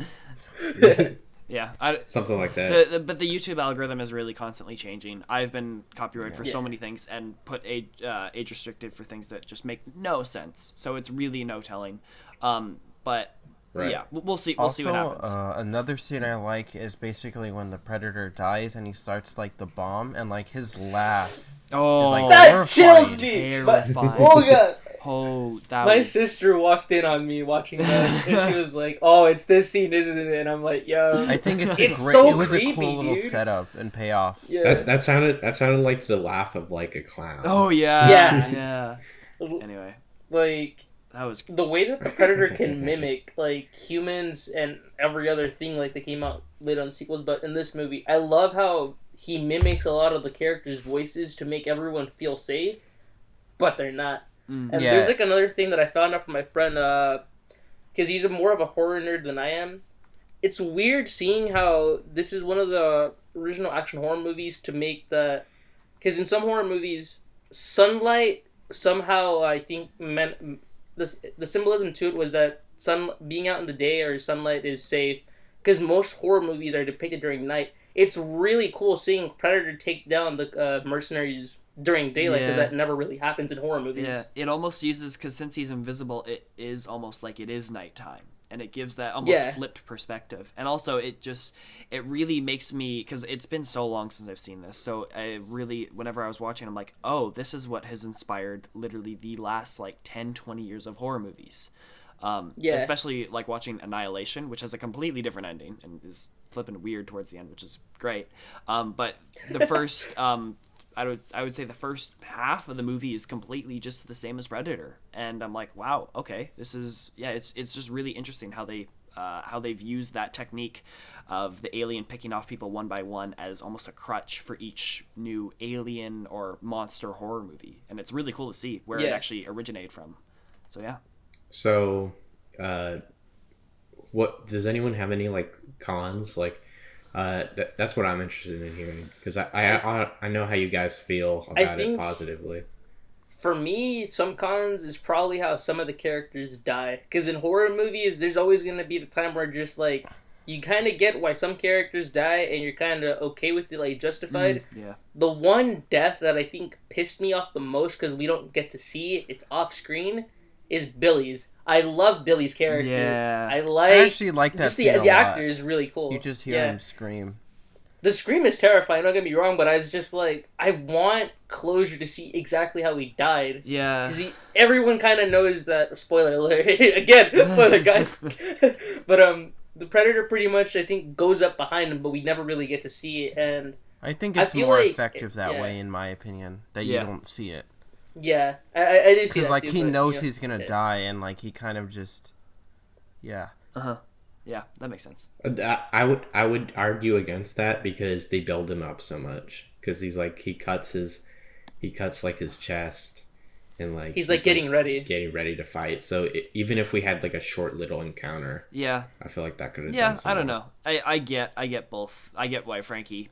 Yeah. Yeah, something like that. But the YouTube algorithm is really constantly changing. I've been copyrighted for so many things and put age restricted for things that just make no sense. So it's really no telling. But Right. yeah, we'll see. We'll Also, see what happens. Another scene I like is basically when the Predator dies and he starts like the bomb and like his laugh. Oh, like, that horrified. chills me. Terrifying. Oh god. Oh, that My was... sister walked in on me watching that, and she was like, "Oh, it's this scene, isn't it?" And I'm like, "Yo, I think it's It's great. so It was a creepy, cool little dude. setup and payoff. yeah." That sounded like the laugh of like a clown. Oh yeah. Yeah. Yeah. Anyway, Like that was. the way that the Predator can mimic like humans and every other thing, like they came out later on sequels, but in this movie, I love how he mimics a lot of the characters' voices to make everyone feel safe, but they're not. And Yeah. there's like another thing that I found out from my friend, because he's more of a horror nerd than I am. It's weird seeing how this is one of the original action horror movies to make the, because in some horror movies, sunlight somehow I think meant the symbolism to it was that being out in the day or sunlight is safe, because most horror movies are depicted during night. It's really cool seeing Predator take down the mercenaries during daylight, because that never really happens in horror movies. Yeah, it almost uses, because since he's invisible, it is almost like it is nighttime, and it gives that almost flipped perspective. And also, it really makes me, because it's been so long since I've seen this, so I really, whenever I was watching, I'm like, oh, this is what has inspired literally the last like 10, 20 years of horror movies. Especially like watching Annihilation, which has a completely different ending and is flipping weird towards the end, which is great. But the first I would say the first half of the movie is completely just the same as Predator, and I'm like, wow, okay, this is it's just really interesting how they've used that technique of the alien picking off people one by one as almost a crutch for each new alien or monster horror movie, and it's really cool to see where it actually originated from. So yeah. So, what does anyone have any like cons like? That's what I'm interested in hearing, because I know how you guys feel about it positively. For me, some cons is probably how some of the characters die. Because in horror movies, there's always going to be the time where just like you kind of get why some characters die, and you're kind of okay with it, like justified. Yeah. The one death that I think pissed me off the most, because we don't get to see it, it's off screen, is Billy's. I love Billy's character. Yeah. I actually like that just scene a the lot. actor is really cool. You just hear him scream. The scream is terrifying, don't get me wrong, but I was just like, I want closure to see exactly how he died. Yeah. Everyone kind of knows that, spoiler alert, again, spoiler guys. But the Predator pretty much, I think, goes up behind him, but we never really get to see it, and I think it's feel more like effective that way, in my opinion, that you don't see it. Yeah, I do see that. Because like too, he but, knows he's gonna die, and like he kind of just, Yeah, that makes sense. I would argue against that, because they build him up so much. Because he's like he cuts like his chest, and like he's like getting ready to fight. So even if we had like a short little encounter, I feel like that could have. Yeah, I don't know. I get both. I get why Frankie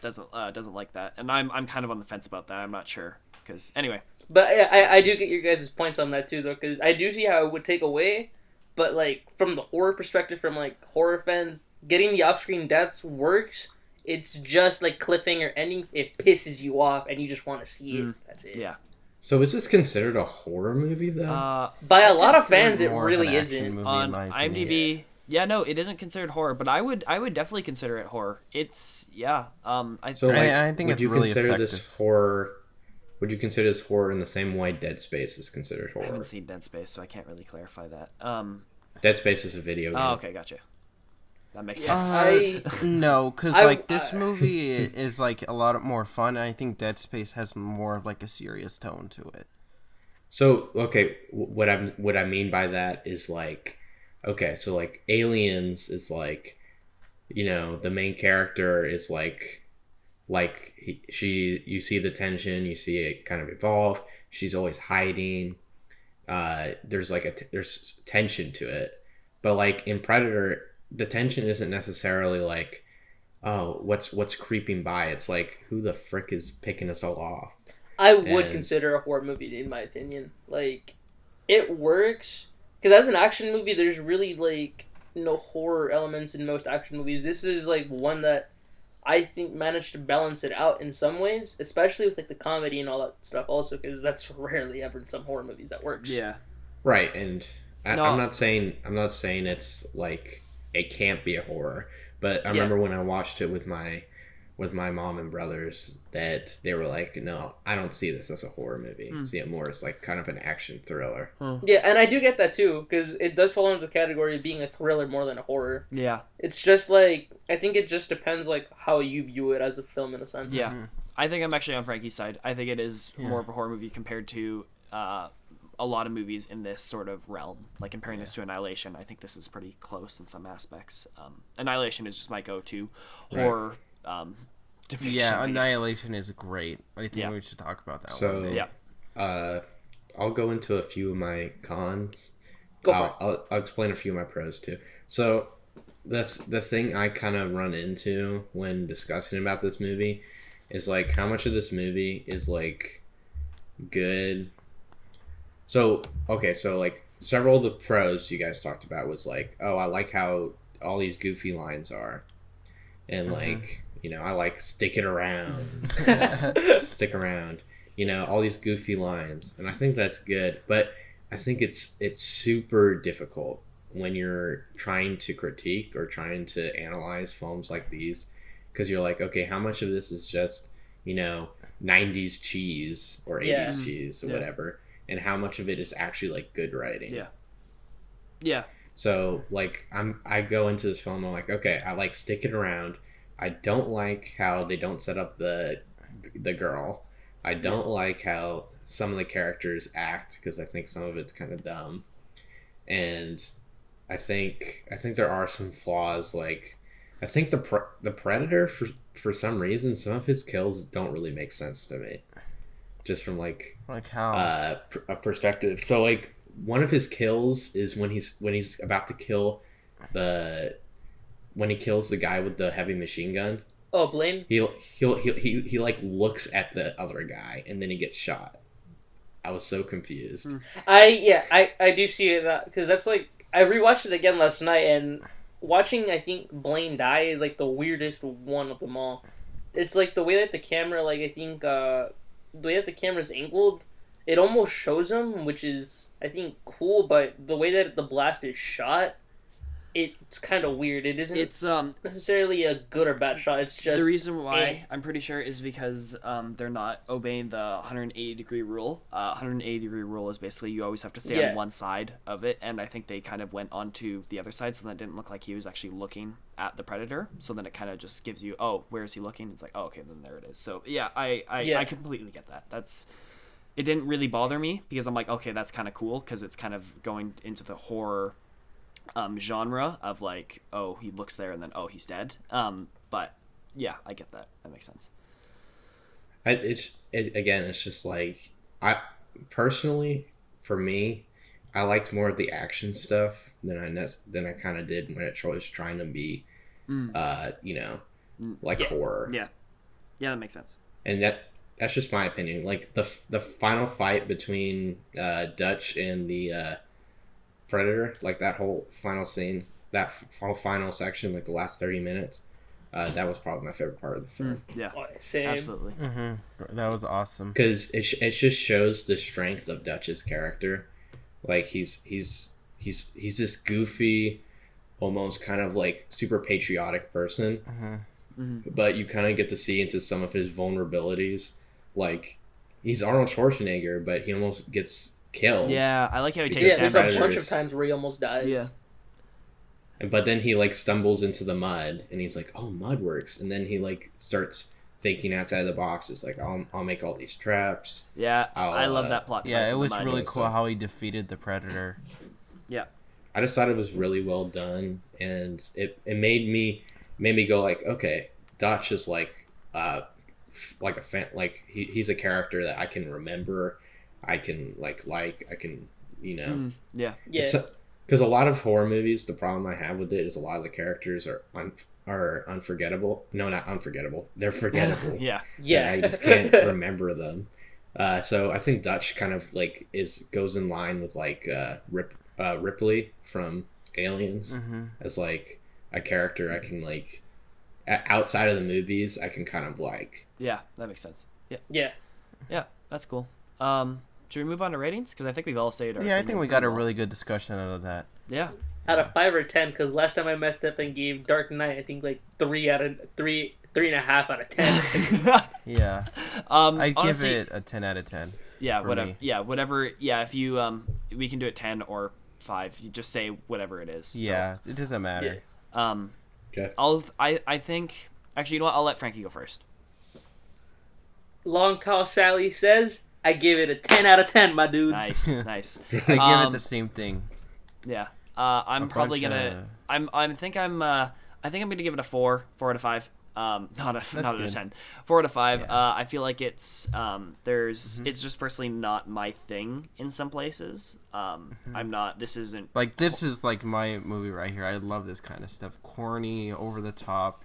doesn't like that, and I'm kind of on the fence about that. I'm not sure, because anyway. But I do get your guys' points on that too, though, because I do see how it would take away. But like from the horror perspective, from like horror fans, getting the off-screen deaths works It's just like cliffhanger endings. It pisses you off, and you just want to see it. That's it. Yeah. So is this considered a horror movie though? By a lot of consider fans, it more of an really action isn't. movie, On in my opinion. IMDb, yeah, no, it isn't considered horror, but I would definitely consider it horror. It's So like, I think would it's you really consider effective. this horror? Would you consider this horror in the same way Dead Space is considered I horror? haven't seen Dead Space, so I can't really clarify that. Dead Space is a video game. Oh, okay, gotcha. That makes Yeah. sense. No, because I- like this movie is like a lot more fun, and I think Dead Space has more of like a serious tone to it. So okay, what I mean by that is like, okay, so like Aliens is like, you know, the main character is you see the tension, you see it kind of evolve. She's always hiding. There's like there's tension to it, but like in Predator, the tension isn't necessarily like, oh, what's creeping by. It's like, who the frick is picking us all off? I would And- consider a horror movie, in my opinion. Like, it works because as an action movie, there's really like no horror elements in most action movies. This is like one that I think managed to balance it out in some ways, especially with like the comedy and all that stuff. Also, because that's rarely ever in some horror movies that works. Yeah. Right, and No. I'm not saying it's like it can't be a horror, but I remember when I watched it with my mom and brothers that they were like, no, I don't see this as a horror movie. I see it more as like kind of an action thriller. Yeah, and I do get that too because it does fall into the category of being a thriller more than a horror. Yeah. It's just like I think it just depends like how you view it as a film in a sense. Yeah. I think I'm actually on Frankie's side. I think it is more of a horror movie compared to a lot of movies in this sort of realm. Like comparing this to Annihilation, I think this is pretty close in some aspects. Annihilation is just my go-to horror depiction. Yeah, I guess. Annihilation is great. I think Yeah. we should talk about that So- one day. Yeah. I'll go into a few of my cons. Go for it. I'll explain a few of my pros too. So the thing I kind of run into when discussing about this movie is like how much of this movie is like good. So okay, so like several of the pros you guys talked about was like, oh, I like how all these goofy lines are, and like, you know, I like stick it around, stick around, you know, all these goofy lines, and I think that's good, but I think it's super difficult when you're trying to critique or trying to analyze films like these, because you're like, okay, how much of this is just, you know, 90s cheese or 80s Yeah. cheese or Yeah. whatever, and how much of it is actually like good writing. Yeah. Yeah. So like I go into this film, I'm like, okay, I like stick it around. I don't like how they don't set up the girl. I don't like how some of the characters act because I think some of it's kind of dumb, and I think there are some flaws. Like I think the Predator for some reason some of his kills don't really make sense to me, just from like Like how? a perspective. So like one of his kills is when he's about to kill when he kills the guy with the heavy machine gun. Oh, Blaine. He like looks at the other guy and then he gets shot. I was so confused. I do see that because that's like I rewatched it again last night and watching I think Blaine die is like the weirdest one of them all. It's like the way that the camera like I think the way that the camera's angled, it almost shows him, which is I think cool, but the way that the blast is shot, it's kind of weird. It isn't It's necessarily a good or bad shot. It's just the reason why eh. I'm pretty sure is because they're not obeying the 180-degree rule. 180-degree rule is basically you always have to stay Yeah. on one side of it, and I think they kind of went onto the other side, so that didn't look like he was actually looking at the predator. So then it kind of just gives you, oh, where is he looking? It's like, oh, okay, then there it is. So yeah, I completely get that. It didn't really bother me because I'm like, okay, that's kind of cool because it's kind of going into the horror genre of like, oh, he looks there and then oh, he's dead. But yeah, I get that. That makes sense. It's just like I personally, for me, I liked more of the action stuff than I kind of did when it was trying to be, you know, like horror. Yeah, that makes sense. And that's just my opinion. Like the final fight between Dutch and the Predator, like that whole final scene, that whole final section, like the last 30 minutes, that was probably my favorite part of the film. Yeah, Oh, same. absolutely. That was awesome. Because it just shows the strength of Dutch's character. Like he's this goofy, almost kind of like super patriotic person, but you kind of get to see into some of his vulnerabilities. Like he's Arnold Schwarzenegger, but he almost gets killed. Yeah, I like how he Because takes Yeah, there's a damage. bunch of times where he almost dies. Yeah. But then he like stumbles into the mud, and he's like, "Oh, mud works." And then he like starts thinking outside the box. It's like, "I'll make all these traps." Yeah, I love uh, that plot. Yeah, device it in was the mind. really Yeah, cool so- how he defeated the Predator. Yeah. I just thought it was really well done, and it made me go like, okay, Dutch is like a fan, like he's a character that I can remember, I can I can Yeah. Yeah. because a lot of horror movies, the problem I have with it is a lot of the characters are unforgettable. No, not unforgettable. They're forgettable. Yeah. Yeah. I just can't remember them. So I think Dutch kind of like goes in line with like Ripley from Aliens as like a character I can like outside of the movies I can kind of like. Yeah, that makes sense. Yeah. Yeah. Yeah, that's cool. Should we move on to ratings? Because I think we've all said our Yeah, I think opinion we got a pretty well. really good discussion out of that. Yeah. Out of 5 or 10, because last time I messed up and gave Dark Knight, I think like 3.5 out of 10. Yeah, I'd honestly, give it a 10 out of 10. Yeah, for whatever. me. Yeah, whatever. Yeah, if you we can do it 10 or 5. You just say whatever it is. Yeah, it doesn't matter. So, Okay. I think actually, you know what? I'll let Frankie go first. Long Tall Sally says, I give it a 10 out of 10, my dudes. Nice, nice. I give Um, it the same thing. Yeah. I'm A probably bunch gonna. I think I'm gonna give it a 4 out of 5. Not a good. 10. 4 out of 5. Yeah. I feel like it's it's just personally not my thing in some places. I'm not. This isn't. Like, this is like my movie right here. I love this kind of stuff. Corny, over the top.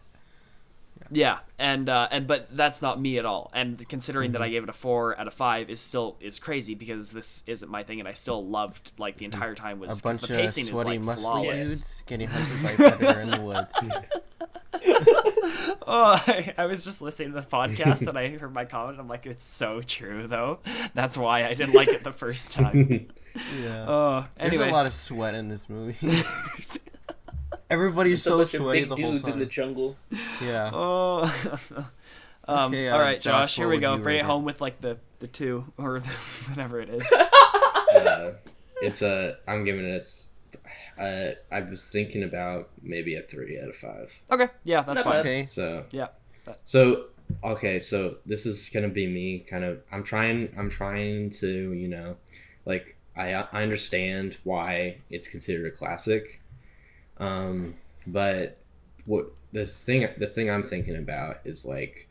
Yeah, and but that's not me at all. And considering that I gave it a 4 out of 5 is crazy because this isn't my thing, and I still loved like the entire time was A bunch the of pacing sweaty, is like muscly flawless. dudes getting hunted by a predator in the woods. Oh, I was just listening to the podcast and I heard my comment. I'm like, it's so true though. That's why I didn't like it the first time. Yeah. Anyway. There's a lot of sweat in this movie. Everybody's so Bunch of sweaty big the whole dudes in the time. jungle. Yeah. Oh. Okay, all right, Josh. Here what we would go. you Bring rate it it? home with like the 2 or whatever it is. I'm giving it. I was thinking about maybe a 3 out of 5. Okay. Yeah, that's Not fine. bad. Okay. So Yeah. So this is gonna be me kind of. I'm trying to like I understand why it's considered a classic, but what the thing I'm thinking about is like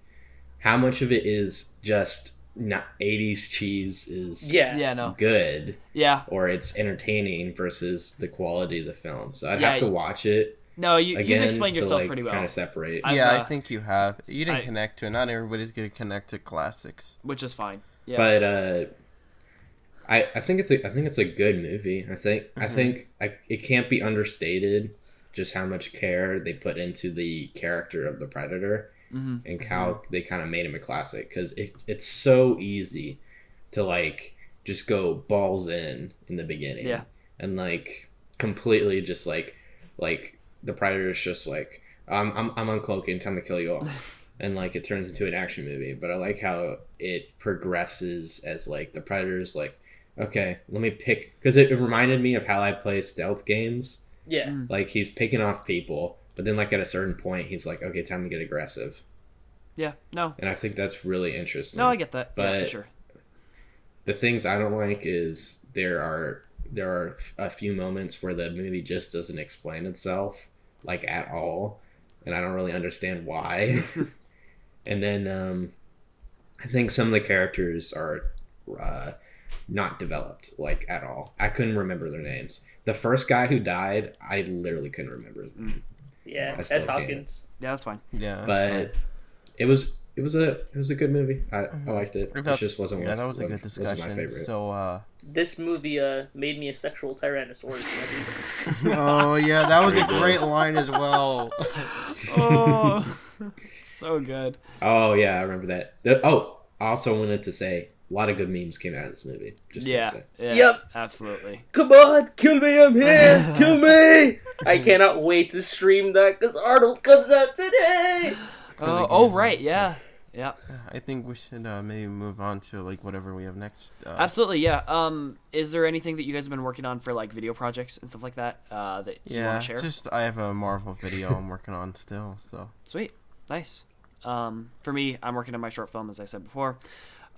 how much of it is just not 80s cheese is Yeah. No. good Yeah. or it's entertaining versus the quality of the film. So I'd Yeah, have to watch it No. You've again explained to yourself like pretty well. kind of separate. Yeah, I I've, think you have. You didn't I- connect to it. Not everybody's going to connect to classics. Which is fine. Yeah. But I think it's a good movie. I think it can't be understated just how much care they put into the character of the Predator and how they kind of made him a classic because it's so easy to like just go balls in the beginning and like completely just like the Predator's just like I'm uncloaking, time to kill you all. And like it turns into an action movie, but I like how it progresses as like the Predator's like, okay, let me pick, because it reminded me of how I play stealth games. Yeah. Like he's picking off people, but then like at a certain point he's like, okay, time to get aggressive. Yeah. No. And I think that's really interesting. No, I get that. Yeah, for But- sure. The things I don't like is there are a few moments where the movie just doesn't explain itself like at all, and I don't really understand why. And then I think some of the characters are not developed like at all. I couldn't remember their names. The first guy who died, I literally couldn't remember his name. Yeah. I still That's can't. Hopkins. Yeah, that's fine. Yeah. that's But it was a good movie. I liked it. I It thought- just wasn't. yeah, one- that was a good wasn't my discussion. favorite. So, This movie made me a sexual tyrannosaurus. oh yeah, that was a great line as well. Oh. So good. Oh yeah, I remember that. Oh, I also wanted to say a lot of good memes came out of this movie. Just Yeah. to say. Yeah. Yep. Absolutely. Come on, kill me, I'm here, kill me! I cannot wait to stream that because Arnold comes out today! Oh, right. Yeah. Yeah. I think we should maybe move on to like whatever we have next. Absolutely. Yeah. Is there anything that you guys have been working on for like video projects and stuff like that that you Yeah, want to share? just I have a Marvel video I'm working on still. So Sweet. Nice. For me, I'm working on my short film, as I said before.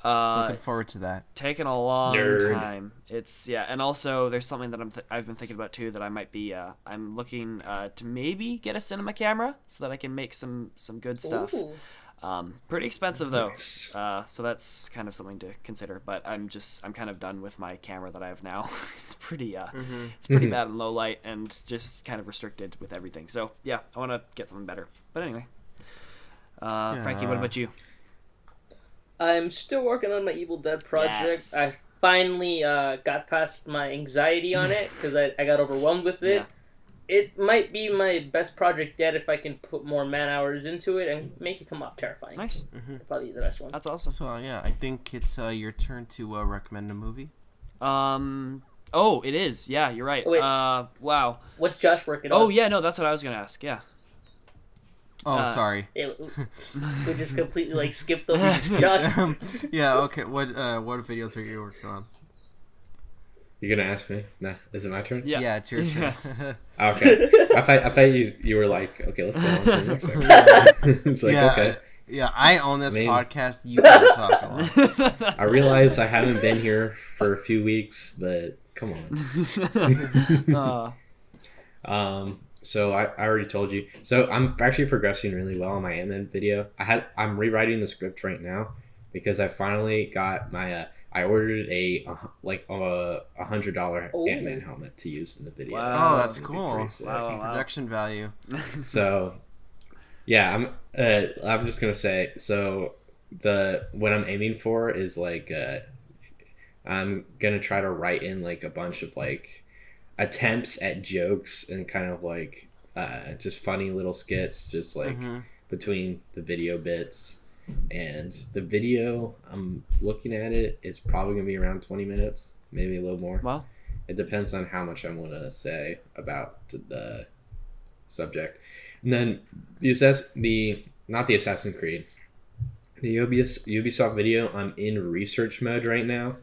looking forward to that. Taking a long Nerd. time. It's and also there's something that I've been thinking about too that I might be I'm looking to maybe get a cinema camera so that I can make some good stuff. Ooh. Pretty expensive though. Nice. So that's kind of something to consider. But I'm kind of done with my camera that I have now. It's pretty it's pretty bad in low light and just kind of restricted with everything. So yeah, I want to get something better. But anyway, Frankie, what about you? I'm still working on my Evil Dead project. Yes. I finally got past my anxiety on it because I got overwhelmed with it. Yeah. It might be my best project yet if I can put more man hours into it and make it come off terrifying. Nice. Probably the best one. That's awesome. So yeah, I think it's your turn to recommend a movie. Oh, it is. Yeah, you're right. Wait. Wow. What's Josh working on? Oh yeah, no, that's what I was gonna ask. Yeah. Oh, sorry. We just completely like skipped over Josh. Yeah. Okay. What videos are you working on? You're gonna ask me? Nah, is it my turn? Yeah. Yeah, it's your turn. Yes. Okay. I thought you were like, okay, let's go on to the next section. It's like, yeah, okay. Yeah, I own this I mean- podcast. You can talk a lot. I realize I haven't been here for a few weeks, but come on. So I already told you. So I'm actually progressing really well on my Ant-Man video. I'm rewriting the script right now because I finally got my I ordered a $100 Ooh. Ant-Man helmet to use in the video. Wow. Oh, So that's it's gonna be cool. pretty sick. Wow. Some production value. So, yeah, I'm just gonna say so. What I'm aiming for is like I'm gonna try to write in like a bunch of like attempts at jokes and kind of like just funny little skits, just like between the video bits. And the video, I'm looking at it, it's probably gonna be around 20 minutes, maybe a little more. Wow. It depends on how much I'm gonna say about the subject. And then not the Assassin's Creed, the Ubisoft video. I'm in research mode right now.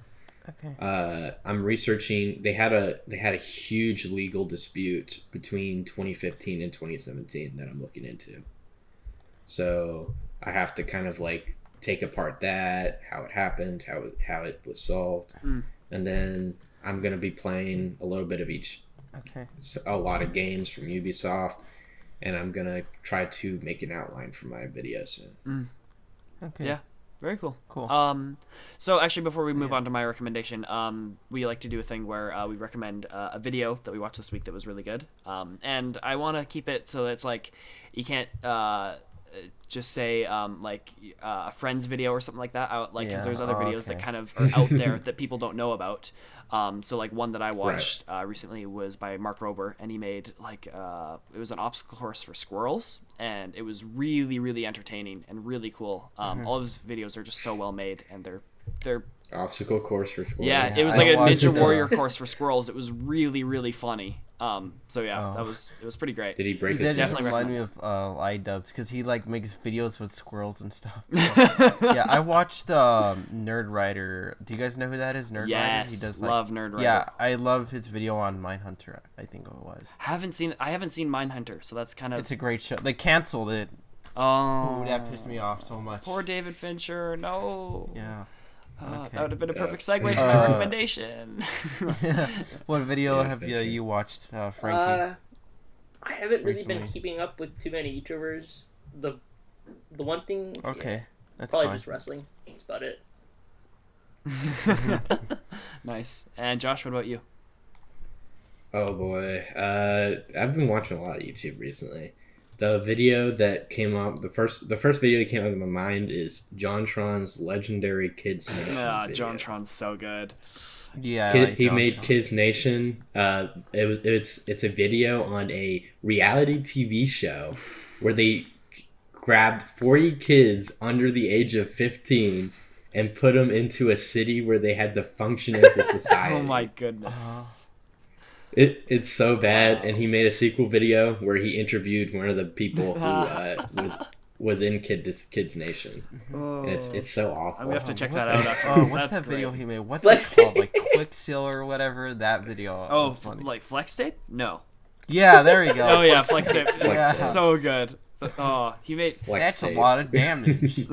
Okay. I'm researching. They had a huge legal dispute between 2015 and 2017 that I'm looking into. So I have to kind of like take apart that, how it happened, how it was solved, and then I'm gonna be playing a little bit of each. Okay. It's a lot of games from Ubisoft, and I'm gonna try to make an outline for my video soon. Okay. Yeah. Very cool. Cool. So actually, before we move on to my recommendation, we like to do a thing where we recommend a video that we watched this week that was really good. And I want to keep it so that it's like you can't just say like a friend's video or something like that out, like because Yeah. there's other videos that Okay. kind of are out there that people don't know about. So like one that I watched recently was by Mark Rober, and he made like it was an obstacle course for squirrels, and it was really, really entertaining and really cool. All of his videos are just so well made, and they're Obstacle course for squirrels. yeah, it was I like a watched Ninja it. Warrior course for squirrels. It was really, really funny. So yeah, Oh. it was pretty great. Did he break That his just Definitely remind me of iDubbbz because he like makes videos with squirrels and stuff. So, yeah, I watched Nerd Rider. Do you guys know who that is? Nerd Rider. Yes, He does love Nerd Rider. Yeah, I love his video on Mindhunter. I think it was. I haven't seen Mindhunter, so that's kind of It's a great show. They canceled it. oh, Ooh, that pissed me off so much. poor David Fincher. No. Yeah. Okay. That would have been a perfect segue to my recommendation. What video Yeah, have thank you. you watched, Frankie? I haven't really been Recently. keeping up with too many YouTubers. The one thing, Okay, that's probably fine. just wrestling. That's about it. Nice. And Josh, what about you? Oh boy, I've been watching a lot of YouTube recently. The video that came up, the first video that came out of my mind is JonTron's legendary Kids Nation. Ah, video. JonTron's so good. Yeah, I Kid, like he John made Shaw. Kids Nation. It's a video on a reality TV show where they grabbed 40 kids under the age of 15 and put them into a city where they had to function as a society. Oh my goodness. It's so bad, and he made a sequel video where he interviewed one of the people who was in Kids Nation. And it's so awful. I'm gonna have to check that out after this. What's That's that video great. he made? What's it called? Like Quicksilver or whatever? That video Oh, was funny. like Flex Tape? No. Yeah, there you go. Oh yeah, Flex Tape. It's Yeah. so good. Oh, he made. That's a lot of damage.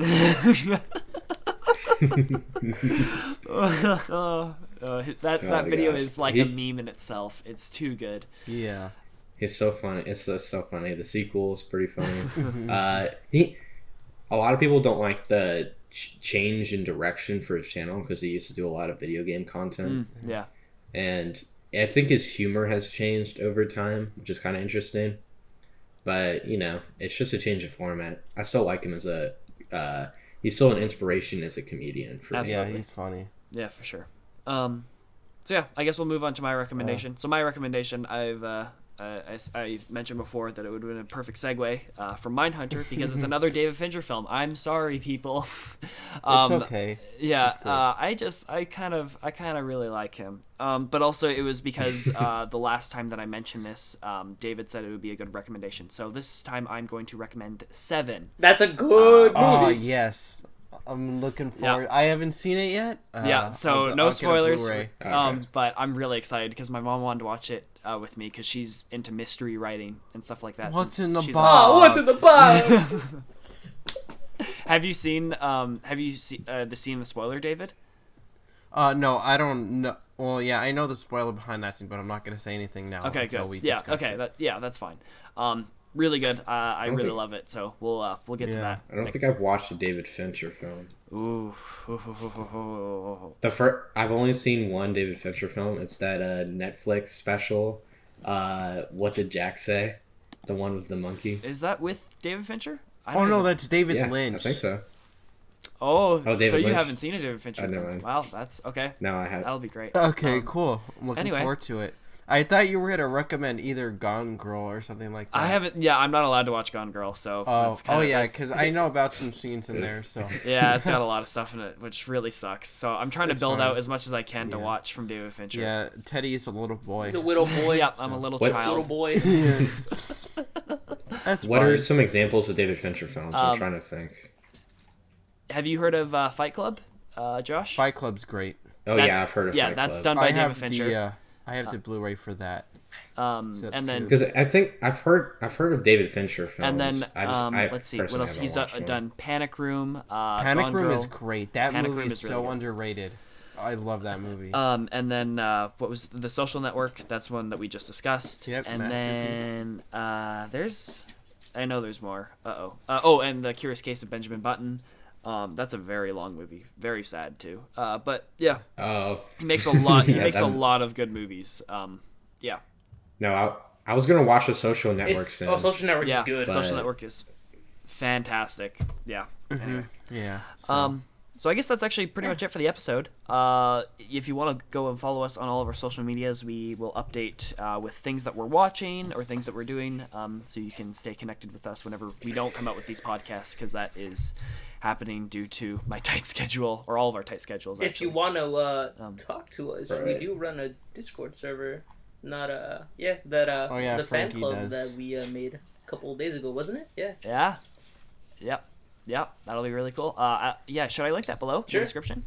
That video gosh. is like a meme in itself. It's too good. Yeah. It's so funny. It's just so funny. The sequel is pretty funny. A lot of people don't like the change in direction for his channel because he used to do a lot of video game content. Yeah. And I think his humor has changed over time, which is kind of interesting. But, you know, it's just a change of format. I still like him as he's still an inspiration as a comedian. For me. Absolutely. Yeah, he's funny. Yeah, for sure. So yeah, I guess we'll move on to my recommendation. So my recommendation, I mentioned before that it would have been a perfect segue from Mindhunter because it's another David Fincher film. I'm sorry, people. It's okay. Yeah, I kind of really like him. But also it was because the last time that I mentioned this, David said it would be a good recommendation. So this time I'm going to recommend Seven. That's a good Oh, movie. yes. I'm looking forward. I haven't seen it yet. Yeah, so I'll no get a spoilers. Blu-ray. But I'm really excited because my mom wanted to watch it with me because she's into mystery writing and stuff like that. What's since in the she's box? Oh, what's in the box? Have you seen the scene in the spoiler, David? No, I don't know. Well, yeah, I know the spoiler behind that scene, but I'm not going to say anything now Okay, until good. we Yeah, discuss okay, it. that's fine. Really good. I really think- love it. So we'll get to that. I don't think I've watched a David Fincher film. Ooh. I've only seen one David Fincher film. It's that Netflix special. What did Jack say? The one with the monkey. Is that with David Fincher? Oh, no, that's David Yeah, Lynch. I think so. Oh, David so you Lynch. haven't seen a David Fincher? I know. film. Wow, that's okay. No, I have. That'll be great. Okay, cool. I'm looking anyway. forward to it. I thought you were going to recommend either Gone Girl or something like that. I haven't. Yeah, I'm not allowed to watch Gone Girl, so. Oh, yeah, that's- because I know about some scenes in there, so. Yeah, it's got a lot of stuff in it, which really sucks. So I'm trying to It's build fine. out as much as I can to Yeah. watch from David Fincher. Yeah, Teddy is a little boy. The little boy. Yeah, I'm a little What's- child. Little boy. That's What fine. are some examples of David Fincher films? I'm trying to think. Have you heard of Fight Club, Josh? Fight Club's great. Oh That's- yeah, I've heard of Yeah, Fight that's Club. done by I David have Fincher. I have the Blu-ray for that. And then Because I think I've heard of David Fincher films. and then I let's see what personally else haven't he's watched one. done. Panic Room. Panic Gone Room Girl. is great. That Panic movie Room is is so really good. underrated. I love that movie. And then what was The Social Network? That's one that we just discussed. Yep, and masterpiece. then I know there's more. Oh, and The Curious Case of Benjamin Button. That's a very long movie, very sad too. But yeah, Oh he makes a lot. He Yeah, makes a that- lot of good movies. Yeah, no, I was gonna watch The Social Network soon. Social Network yeah. is good. Social But- Network is fantastic. Yeah. Anyway. Yeah. So I guess that's actually pretty much it for the episode. If you want to go and follow us on all of our social medias, we will update with things that we're watching or things that we're doing, so you can stay connected with us whenever we don't come out with these podcasts, because that is happening due to my tight schedule, or all of our tight schedules. If Actually. you want to talk to us, we Right. do run a Discord server. Not Oh, yeah, the fan Frankie club does. that we made a couple of days ago, wasn't it? Yeah. Yeah. Yep. That'll be really cool. Yeah. Should I link that below in Sure. the description?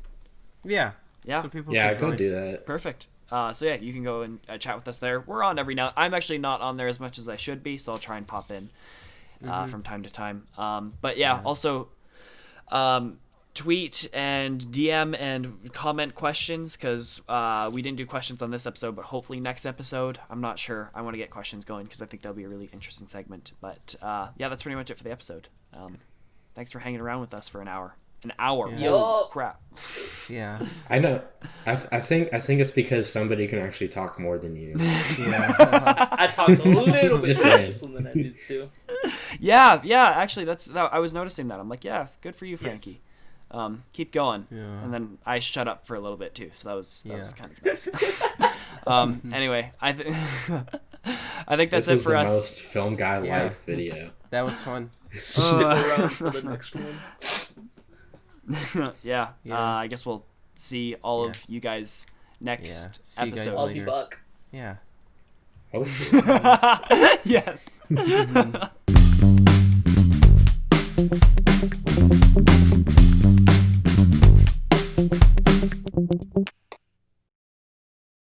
Yeah. Yeah. So people Yeah, can go join. do that. Perfect. So yeah, you can go and chat with us there. We're on every now. I'm actually not on there as much as I should be, so I'll try and pop in from time to time. But yeah, also tweet and DM and comment questions, because we didn't do questions on this episode, but hopefully next episode. I'm not sure. I want to get questions going because I think that'll be a really interesting segment. But yeah, that's pretty much it for the episode. Thanks for hanging around with us for an hour. An hour. Yeah. Holy Yo. crap. Yeah. I know. I think it's because somebody can actually talk more than you. Yeah. I talked a little bit Just about saying. this one that I did too. Yeah. Actually, I was noticing that. I'm like, yeah, good for you, Frankie. Keep going. Yeah. And then I shut up for a little bit too, so that was Yeah. kind of nice. Anyway, I think that's This it was for the us. most film guy Yeah. life video. That was fun. Stick around for the next one. Yeah. Yeah. I guess we'll see all of you guys next See you guys episode. I'll be later. back. Yeah. Oh, Yes.